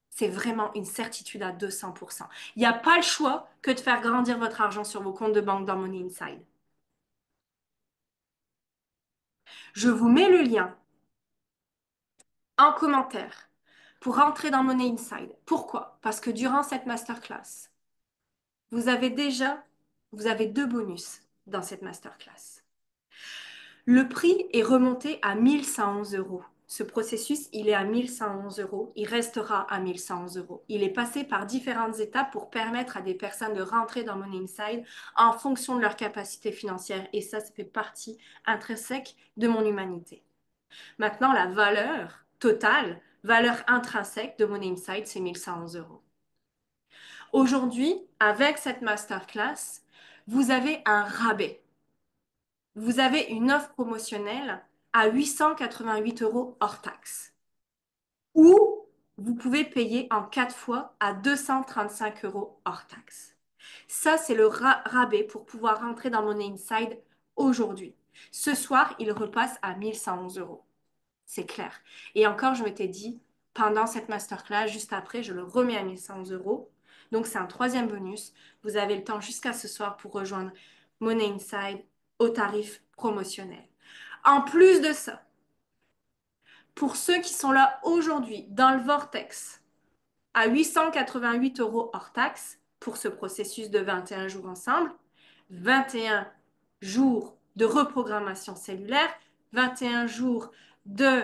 C'est vraiment une certitude à 200%. Il n'y a pas le choix que de faire grandir votre argent sur vos comptes de banque dans Money Inside. Je vous mets le lien en commentaire pour rentrer dans Money Inside. Pourquoi? Parce que durant cette masterclass, vous avez déjà, vous avez 2 bonus dans cette masterclass. Le prix est remonté à 1111 euros. Ce processus, il est à 1111 euros. Il restera à 1111 euros. Il est passé par différentes étapes pour permettre à des personnes de rentrer dans Money Inside en fonction de leur capacité financière. Et ça fait partie intrinsèque de mon humanité. Maintenant, la valeur totale, valeur intrinsèque de Money Inside, c'est 1111 euros. Aujourd'hui, avec cette masterclass, vous avez un rabais. Vous avez une offre promotionnelle à 888 euros hors taxe. Ou vous pouvez payer en 4 fois à 235 euros hors taxe. Ça, c'est le rabais pour pouvoir rentrer dans Money Inside aujourd'hui. Ce soir, il repasse à 1111 euros. C'est clair. Et encore, je m'étais dit, pendant cette masterclass, juste après, je le remets à 1111 euros. Donc, c'est un troisième bonus. Vous avez le temps jusqu'à ce soir pour rejoindre Money Inside au tarif promotionnel. En plus de ça, pour ceux qui sont là aujourd'hui dans le Vortex, à 888 euros hors taxe pour ce processus de 21 jours ensemble, 21 jours de reprogrammation cellulaire, 21 jours de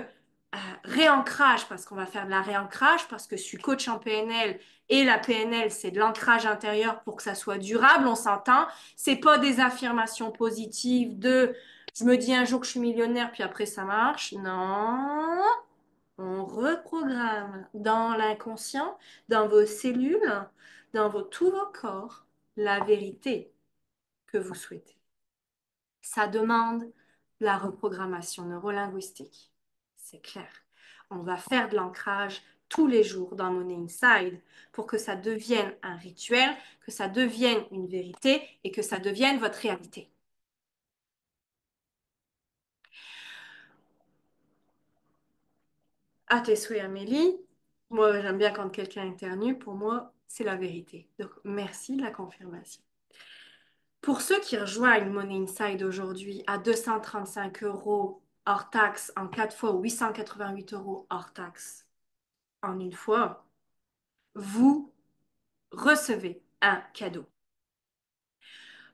réancrage, parce qu'on va faire de la réancrage, parce que je suis coach en PNL et la PNL, c'est de l'ancrage intérieur pour que ça soit durable, on s'entend. C'est pas des affirmations positives de je me dis un jour que je suis millionnaire, puis après ça marche. Non, on reprogramme dans l'inconscient, dans vos cellules, tous vos corps, la vérité que vous souhaitez. Ça demande la reprogrammation neurolinguistique. C'est clair. On va faire de l'ancrage tous les jours dans Money Inside pour que ça devienne un rituel, que ça devienne une vérité et que ça devienne votre réalité. À tes souhaits, Amélie. Moi, j'aime bien quand quelqu'un éternue. Pour moi, c'est la vérité. Donc, merci de la confirmation. Pour ceux qui rejoignent Money Inside aujourd'hui à 235 euros hors taxe en 4 fois ou 888 euros hors taxe en une fois, vous recevez un cadeau.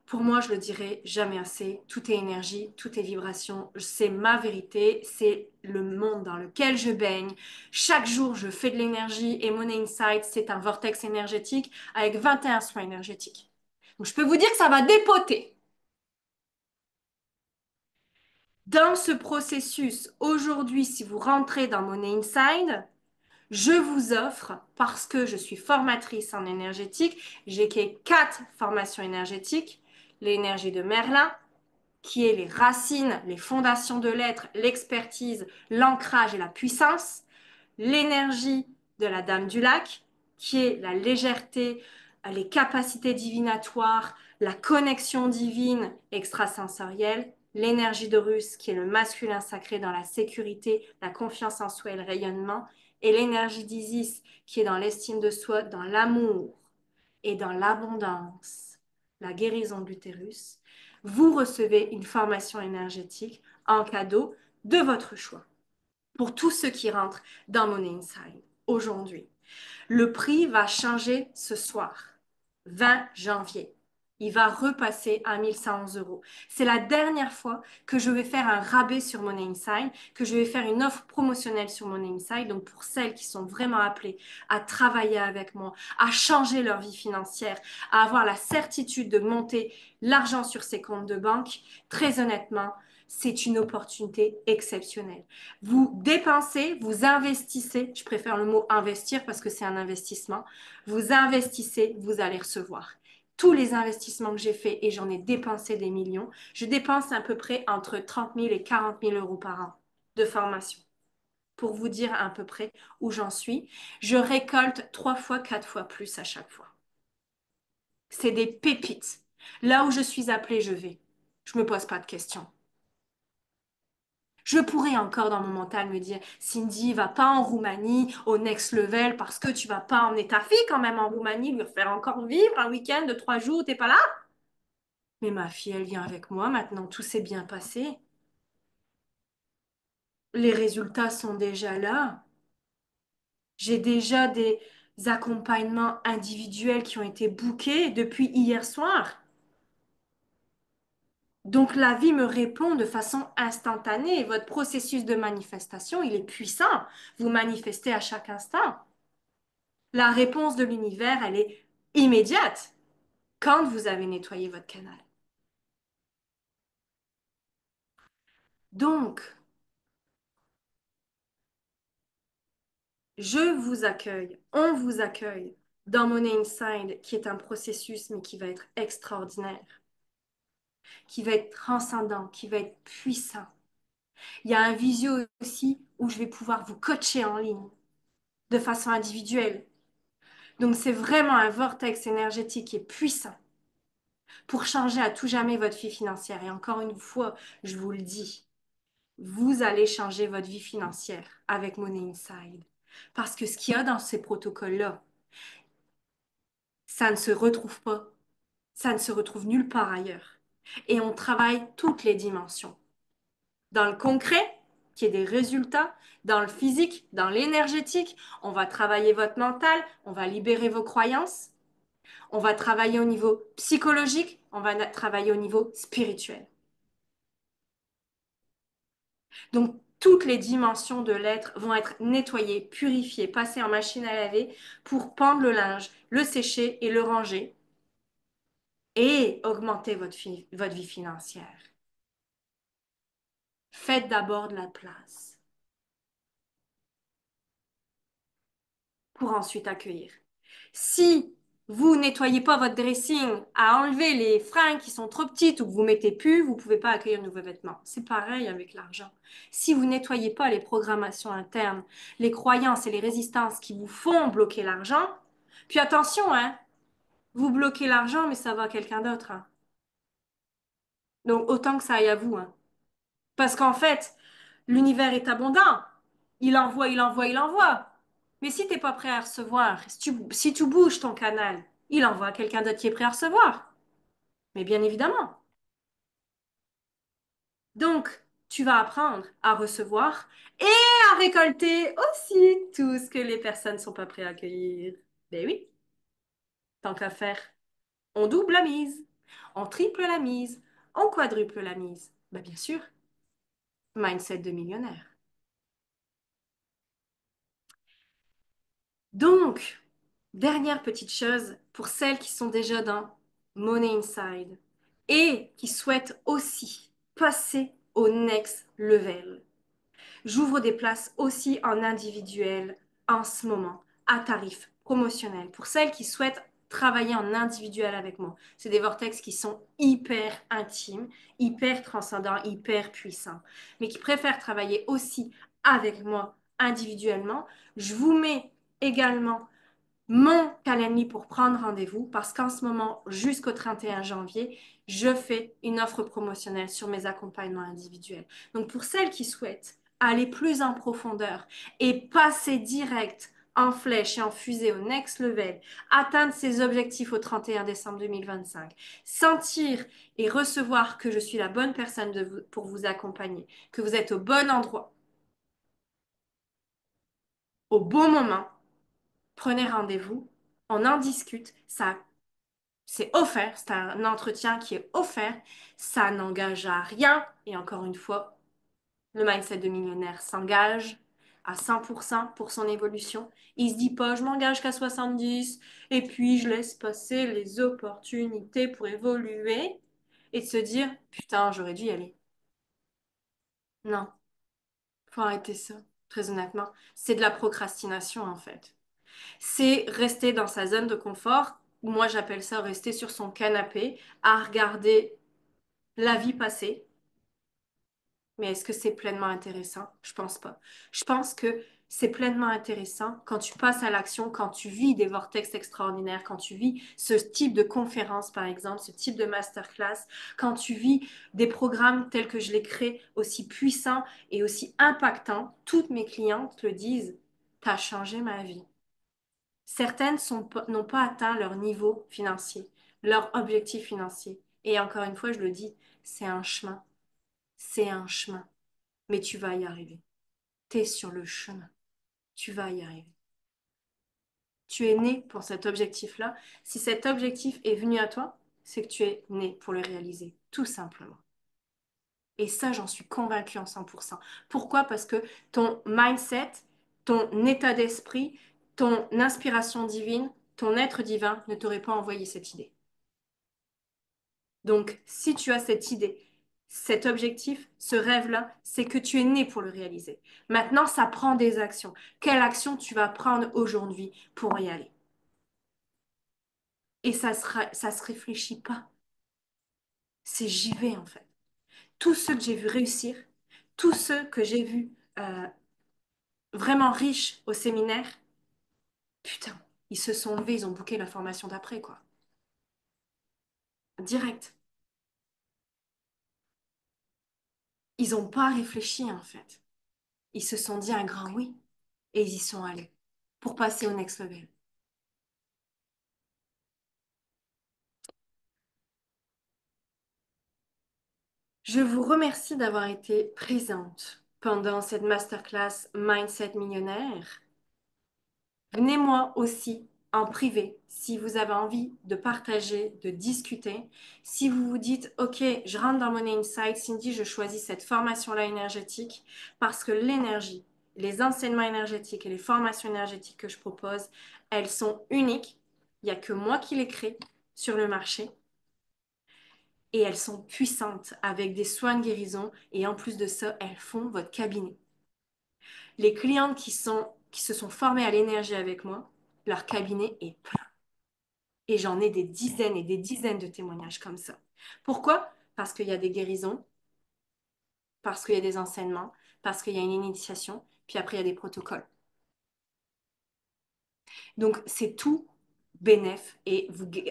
Pour moi, je le dirai jamais assez, tout est énergie, tout est vibration, c'est ma vérité, c'est le monde dans lequel je baigne. Chaque jour, je fais de l'énergie et Money Insight, c'est un vortex énergétique avec 21 soins énergétiques. Donc, je peux vous dire que ça va dépoter. Dans ce processus, aujourd'hui, si vous rentrez dans Money Inside, je vous offre, parce que je suis formatrice en énergétique, j'ai créé 4 formations énergétiques, l'énergie de Merlin, qui est les racines, les fondations de l'être, l'expertise, l'ancrage et la puissance, l'énergie de la Dame du Lac, qui est la légèreté, les capacités divinatoires, la connexion divine extrasensorielle, l'énergie d'Horus, qui est le masculin sacré dans la sécurité, la confiance en soi et le rayonnement, et l'énergie d'Isis, qui est dans l'estime de soi, dans l'amour et dans l'abondance, la guérison de l'utérus. Vous recevez une formation énergétique en cadeau de votre choix pour tous ceux qui rentrent dans Money Inside aujourd'hui. Le prix va changer ce soir, 20 janvier. Il va repasser à 1111 euros. C'est la dernière fois que je vais faire un rabais sur Money Inside, que je vais faire une offre promotionnelle sur Money Inside. Donc pour celles qui sont vraiment appelées à travailler avec moi, à changer leur vie financière, à avoir la certitude de monter l'argent sur ses comptes de banque, très honnêtement, c'est une opportunité exceptionnelle. Vous dépensez, vous investissez, je préfère le mot investir parce que c'est un investissement, vous investissez, vous allez recevoir. Tous les investissements que j'ai faits et j'en ai dépensé des millions, je dépense à peu près entre 30 000 et 40 000 euros par an de formation. pour vous dire à peu près où j'en suis. Je récolte 3 fois, 4 fois plus à chaque fois. C'est des pépites. Là où je suis appelée, je vais. Je me pose pas de questions. Je pourrais encore dans mon mental me dire, Cindy, va pas en Roumanie au next level parce que tu vas pas emmener ta fille quand même en Roumanie, lui faire encore vivre un week-end de 3 jours, t'es pas là? Mais ma fille, elle vient avec moi maintenant, tout s'est bien passé. Les résultats sont déjà là. J'ai déjà des accompagnements individuels qui ont été bookés depuis hier soir. Donc la vie me répond de façon instantanée. Votre processus de manifestation, il est puissant. Vous manifestez à chaque instant. La réponse de l'univers, elle est immédiate quand vous avez nettoyé votre canal. Donc, je vous accueille, on vous accueille dans Money Inside, qui est un processus, mais qui va être extraordinaire, qui va être transcendant, qui va être puissant. Il y a un visio aussi où je vais pouvoir vous coacher en ligne de façon individuelle. Donc, c'est vraiment un vortex énergétique qui est puissant pour changer à tout jamais votre vie financière. Et encore une fois, je vous le dis, vous allez changer votre vie financière avec Money Inside. Parce que ce qu'il y a dans ces protocoles-là, ça ne se retrouve pas. Ça ne se retrouve nulle part ailleurs. Et on travaille toutes les dimensions. Dans le concret, qui est des résultats, dans le physique, dans l'énergétique, on va travailler votre mental, on va libérer vos croyances, on va travailler au niveau psychologique, on va travailler au niveau spirituel. Donc, toutes les dimensions de l'être vont être nettoyées, purifiées, passées en machine à laver pour pendre le linge, le sécher et le ranger et augmenter votre vie financière. Faites d'abord de la place pour ensuite accueillir. Si vous nettoyez pas votre dressing à enlever les fringues qui sont trop petites ou que vous mettez plus, vous pouvez pas accueillir de nouveaux vêtements. C'est pareil avec l'argent. Si vous nettoyez pas les programmations internes, les croyances et les résistances qui vous font bloquer l'argent, puis attention, hein, vous bloquez l'argent, mais ça va à quelqu'un d'autre, hein. Donc autant que ça aille à vous, hein. Parce qu'en fait, l'univers est abondant. Il envoie, il envoie, il envoie. Mais si tu n'es pas prêt à recevoir, si tu bouges ton canal, il envoie à quelqu'un d'autre qui est prêt à recevoir. Mais bien évidemment. Donc, tu vas apprendre à recevoir et à récolter aussi tout ce que les personnes ne sont pas prêtes à accueillir. Ben oui, tant qu'à faire, on double la mise, on triple la mise, on quadruple la mise. Ben bien sûr, mindset de millionnaire. Donc, dernière petite chose pour celles qui sont déjà dans Money Inside et qui souhaitent aussi passer au next level. J'ouvre des places aussi en individuel en ce moment, à tarif promotionnel, pour celles qui souhaitent travailler en individuel avec moi. C'est des vortex qui sont hyper intimes, hyper transcendants, hyper puissants, mais qui préfèrent travailler aussi avec moi individuellement. Je vous mets également mon calendrier pour prendre rendez-vous parce qu'en ce moment, jusqu'au 31 janvier, je fais une offre promotionnelle sur mes accompagnements individuels. Donc, pour celles qui souhaitent aller plus en profondeur et passer direct en flèche et en fusée au next level, atteindre ses objectifs au 31 décembre 2025, sentir et recevoir que je suis la bonne personne pour vous accompagner, que vous êtes au bon endroit, au bon moment, prenez rendez-vous, on en discute, ça c'est offert, c'est un entretien qui est offert, ça n'engage à rien. Et encore une fois, le mindset de millionnaire s'engage à 100% pour son évolution. Il se dit pas, je m'engage qu'à 70 et puis je laisse passer les opportunités pour évoluer et de se dire, putain, j'aurais dû y aller. Non, faut arrêter ça, très honnêtement. C'est de la procrastination en fait. C'est rester dans sa zone de confort. Moi, j'appelle ça rester sur son canapé à regarder la vie passer Mais est-ce que c'est pleinement intéressant? Je pense pas. Je pense que c'est pleinement intéressant quand tu passes à l'action, quand tu vis des vortex extraordinaires, quand tu vis ce type de conférence, par exemple, ce type de masterclass, quand tu vis des programmes tels que je les crée, aussi puissants et aussi impactants. Toutes mes clientes le disent, t'as changé ma vie. Certaines n'ont pas atteint leur niveau financier, leur objectif financier. Et encore une fois, je le dis, c'est un chemin. C'est un chemin. Mais tu vas y arriver. Tu es sur le chemin. Tu vas y arriver. Tu es né pour cet objectif-là. Si cet objectif est venu à toi, c'est que tu es né pour le réaliser, tout simplement. Et ça, j'en suis convaincue en 100%. Pourquoi? Parce que ton mindset, ton état d'esprit, ton inspiration divine, ton être divin ne t'aurait pas envoyé cette idée. Donc, si tu as cette idée, cet objectif, ce rêve-là, c'est que tu es né pour le réaliser. Maintenant, ça prend des actions. Quelle action tu vas prendre aujourd'hui pour y aller? Et ça se réfléchit pas. C'est j'y vais en fait. Tous ceux que j'ai vus réussir, tous ceux que j'ai vus vraiment riches au séminaire, putain, ils se sont levés, ils ont booké la formation d'après, quoi. Direct. Ils n'ont pas réfléchi en fait. Ils se sont dit un grand oui et ils y sont allés pour passer au next level. Je vous remercie d'avoir été présente pendant cette masterclass Mindset Millionnaire. Venez-moi aussi en privé si vous avez envie de partager, de discuter. Si vous vous dites, OK, je rentre dans Money Insight, Cindy, je choisis cette formation-là énergétique parce que l'énergie, les enseignements énergétiques et les formations énergétiques que je propose, elles sont uniques. Il n'y a que moi qui les crée sur le marché et elles sont puissantes avec des soins de guérison et en plus de ça, elles font votre cabinet. Les clientes qui se sont formées à l'énergie avec moi, leur cabinet est plein. Et j'en ai des dizaines et des dizaines de témoignages comme ça. Pourquoi? Parce qu'il y a des guérisons, parce qu'il y a des enseignements, parce qu'il y a une initiation, puis après il y a des protocoles. Donc c'est tout bénéf et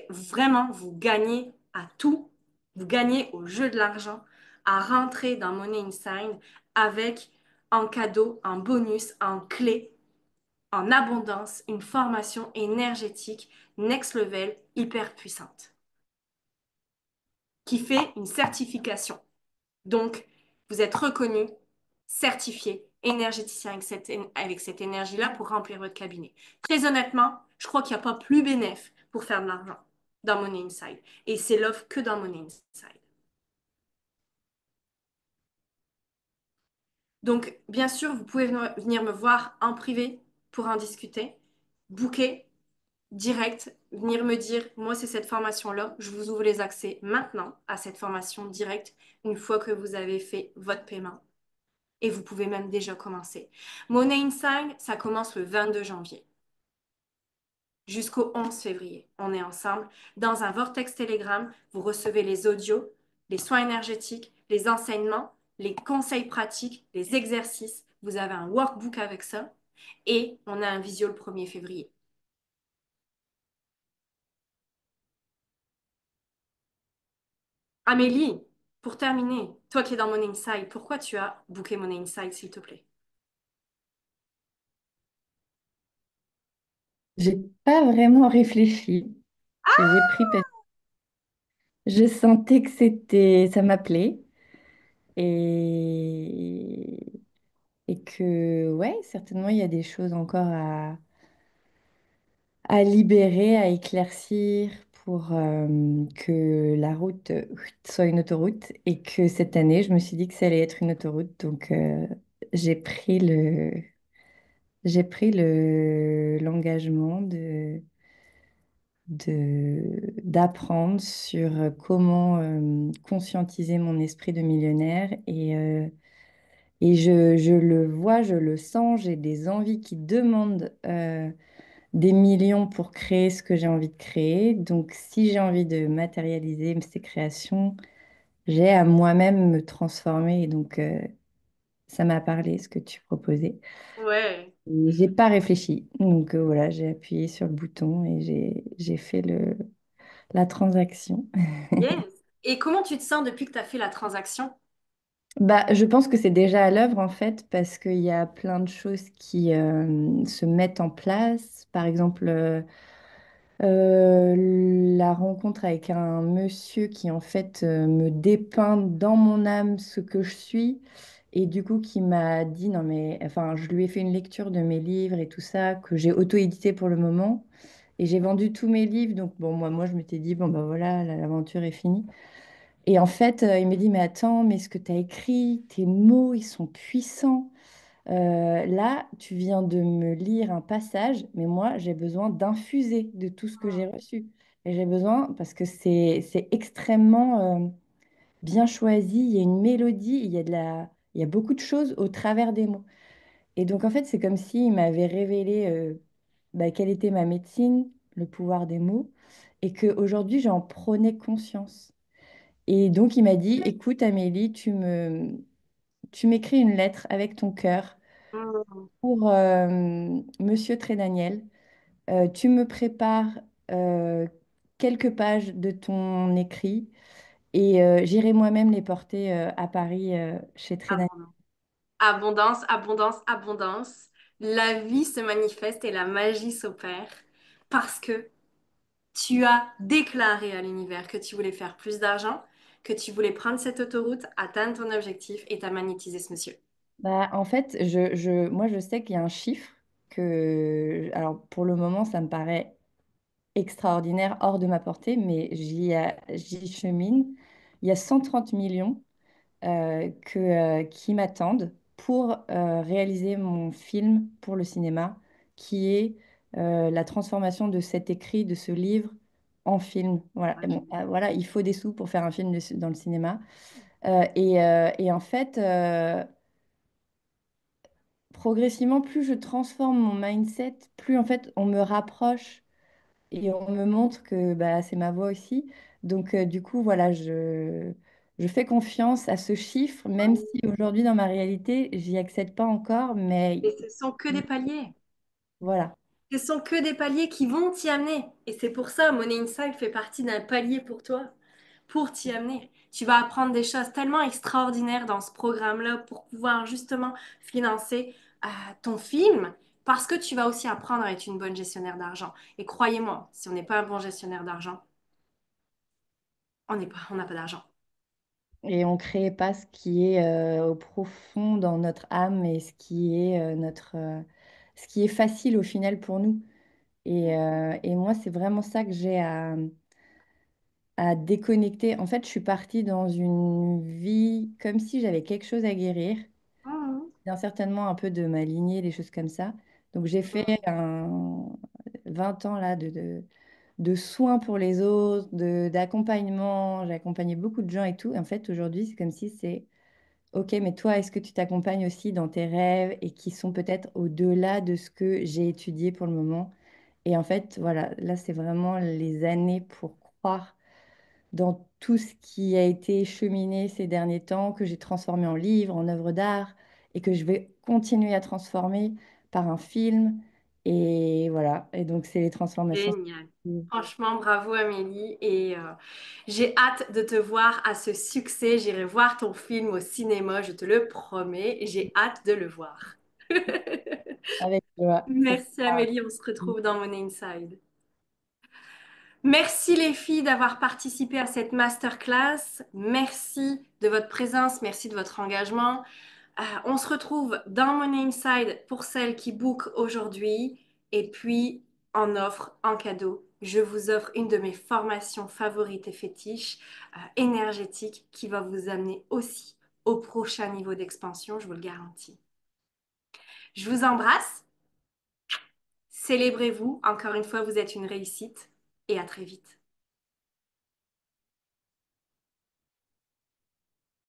vraiment vous gagnez à tout. Vous gagnez au jeu de l'argent, à rentrer dans Money Inside avec en cadeau, en bonus, en clé, en abondance, une formation énergétique next level hyper puissante qui fait une certification. Donc, vous êtes reconnu, certifié, énergéticien avec cette énergie-là pour remplir votre cabinet. Très honnêtement, je crois qu'il n'y a pas plus bénéf pour faire de l'argent dans Money Inside. Et c'est l'offre que dans Money Inside. Donc, bien sûr, vous pouvez venir me voir en privé pour en discuter, booker direct, venir me dire, moi, c'est cette formation-là, je vous ouvre les accès maintenant à cette formation directe une fois que vous avez fait votre paiement. Et vous pouvez même déjà commencer. Money Inside, ça commence le 22 janvier jusqu'au 11 février. On est ensemble dans un vortex Telegram. Vous recevez les audios, les soins énergétiques, les enseignements, les conseils pratiques, les exercices. Vous avez un workbook avec ça. Et on a un visio le 1er février. Amélie, pour terminer, toi qui es dans Money Inside, pourquoi tu as booké Money Inside, s'il te plaît? J'ai pas vraiment réfléchi. J'ai pris parce que je sentais que ça m'appelait et, et que, ouais, certainement, il y a des choses encore à libérer, à éclaircir pour que la route soit une autoroute et que cette année, je me suis dit que ça allait être une autoroute. Donc, j'ai pris l'engagement d'apprendre sur comment conscientiser mon esprit de millionnaire et je le vois, je le sens, j'ai des envies qui demandent des millions pour créer ce que j'ai envie de créer. Donc si j'ai envie de matérialiser ces créations, j'ai à moi-même me transformer. Et donc, ça m'a parlé, ce que tu proposais. Ouais. Et j'ai pas réfléchi. Donc, voilà, j'ai appuyé sur le bouton et j'ai fait la transaction. Yes. Et comment tu te sens depuis que tu as fait la transaction? Bah, je pense que c'est déjà à l'œuvre en fait, parce qu'il y a plein de choses qui se mettent en place. Par exemple, la rencontre avec un monsieur qui en fait me dépeint dans mon âme ce que je suis, et du coup qui m'a dit non mais enfin je lui ai fait une lecture de mes livres et tout ça que j'ai auto-édité pour le moment, et j'ai vendu tous mes livres, donc bon moi je m'étais dit bon bah voilà, l'aventure est finie. Et en fait il me dit mais attends, mais ce que tu as écrit, tes mots ils sont puissants. Là, tu viens de me lire un passage, mais moi, j'ai besoin d'infuser de tout ce que j'ai reçu. Et j'ai besoin, parce que c'est extrêmement bien choisi, il y a une mélodie, il y a beaucoup de choses au travers des mots. Et donc, en fait, c'est comme s'il m'avait révélé bah, quelle était ma médecine, le pouvoir des mots, et qu'aujourd'hui, j'en prenais conscience. Et donc, il m'a dit, écoute, Amélie, tu m'écris une lettre avec ton cœur Mm. pour Monsieur Trédaniel. Tu me prépares quelques pages de ton écrit, et j'irai moi-même les porter à Paris chez Trédaniel. Abondance, abondance, abondance, abondance. La vie se manifeste et la magie s'opère parce que tu as déclaré à l'univers que tu voulais faire plus d'argent, que tu voulais prendre cette autoroute, atteindre ton objectif et t'as magnétisé ce monsieur. Bah, en fait, moi, je sais qu'il y a un chiffre que, alors pour le moment, ça me paraît extraordinaire, hors de ma portée, mais j'y chemine. Il y a 130 millions qui m'attendent pour réaliser mon film pour le cinéma, qui est la transformation de cet écrit, de ce livre, en film. Voilà. Et bon, voilà, il faut des sous pour faire un film dans le cinéma. Et en fait, progressivement, plus je transforme mon mindset, plus en fait on me rapproche et on me montre que bah, c'est ma voix aussi. Donc, du coup, voilà, je fais confiance à ce chiffre, même si aujourd'hui, dans ma réalité, j'y accède pas encore, mais Et ce sont que des paliers. voilà. Ce sont que des paliers qui vont t'y amener. Et c'est pour ça, Money Inside fait partie d'un palier pour toi, pour t'y amener. Tu vas apprendre des choses tellement extraordinaires dans ce programme-là pour pouvoir justement financer ton film, parce que tu vas aussi apprendre à être une bonne gestionnaire d'argent. Et croyez-moi, si on n'est pas un bon gestionnaire d'argent, on n'a pas d'argent. Et on crée pas ce qui est au profond dans notre âme, et ce qui est ce qui est facile au final pour nous. Et moi, c'est vraiment ça que j'ai à déconnecter. En fait, je suis partie dans une vie comme si j'avais quelque chose à guérir. Mhm. Bien certainement un peu de ma lignée, des choses comme ça. Donc j'ai fait 20 ans là de soins pour les autres, d'accompagnement. J'ai accompagné beaucoup de gens et tout. Et en fait, aujourd'hui, c'est comme si c'est, OK, mais toi, est-ce que tu t'accompagnes aussi dans tes rêves et qui sont peut-être au-delà de ce que j'ai étudié pour le moment? Et en fait, voilà, là, c'est vraiment les années pour croire dans tout ce qui a été cheminé ces derniers temps, que j'ai transformé en livre, en œuvre d'art, et que je vais continuer à transformer par un film. Et voilà. Et donc, c'est les transformations. Génial. Franchement, bravo Amélie. Et j'ai hâte de te voir à ce succès. J'irai voir ton film au cinéma, je te le promets. J'ai hâte de le voir. Avec joie. Ça Merci sera- Amélie, on se retrouve dans Money Inside. Merci les filles d'avoir participé à cette masterclass. Merci de votre présence, merci de votre engagement. On se retrouve dans Money Inside pour celles qui bookent aujourd'hui. Et puis, en offre, en cadeau, je vous offre une de mes formations favorites et fétiches, énergétique, qui va vous amener aussi au prochain niveau d'expansion, je vous le garantis. Je vous embrasse. Célébrez-vous. Encore une fois, vous êtes une réussite. Et à très vite.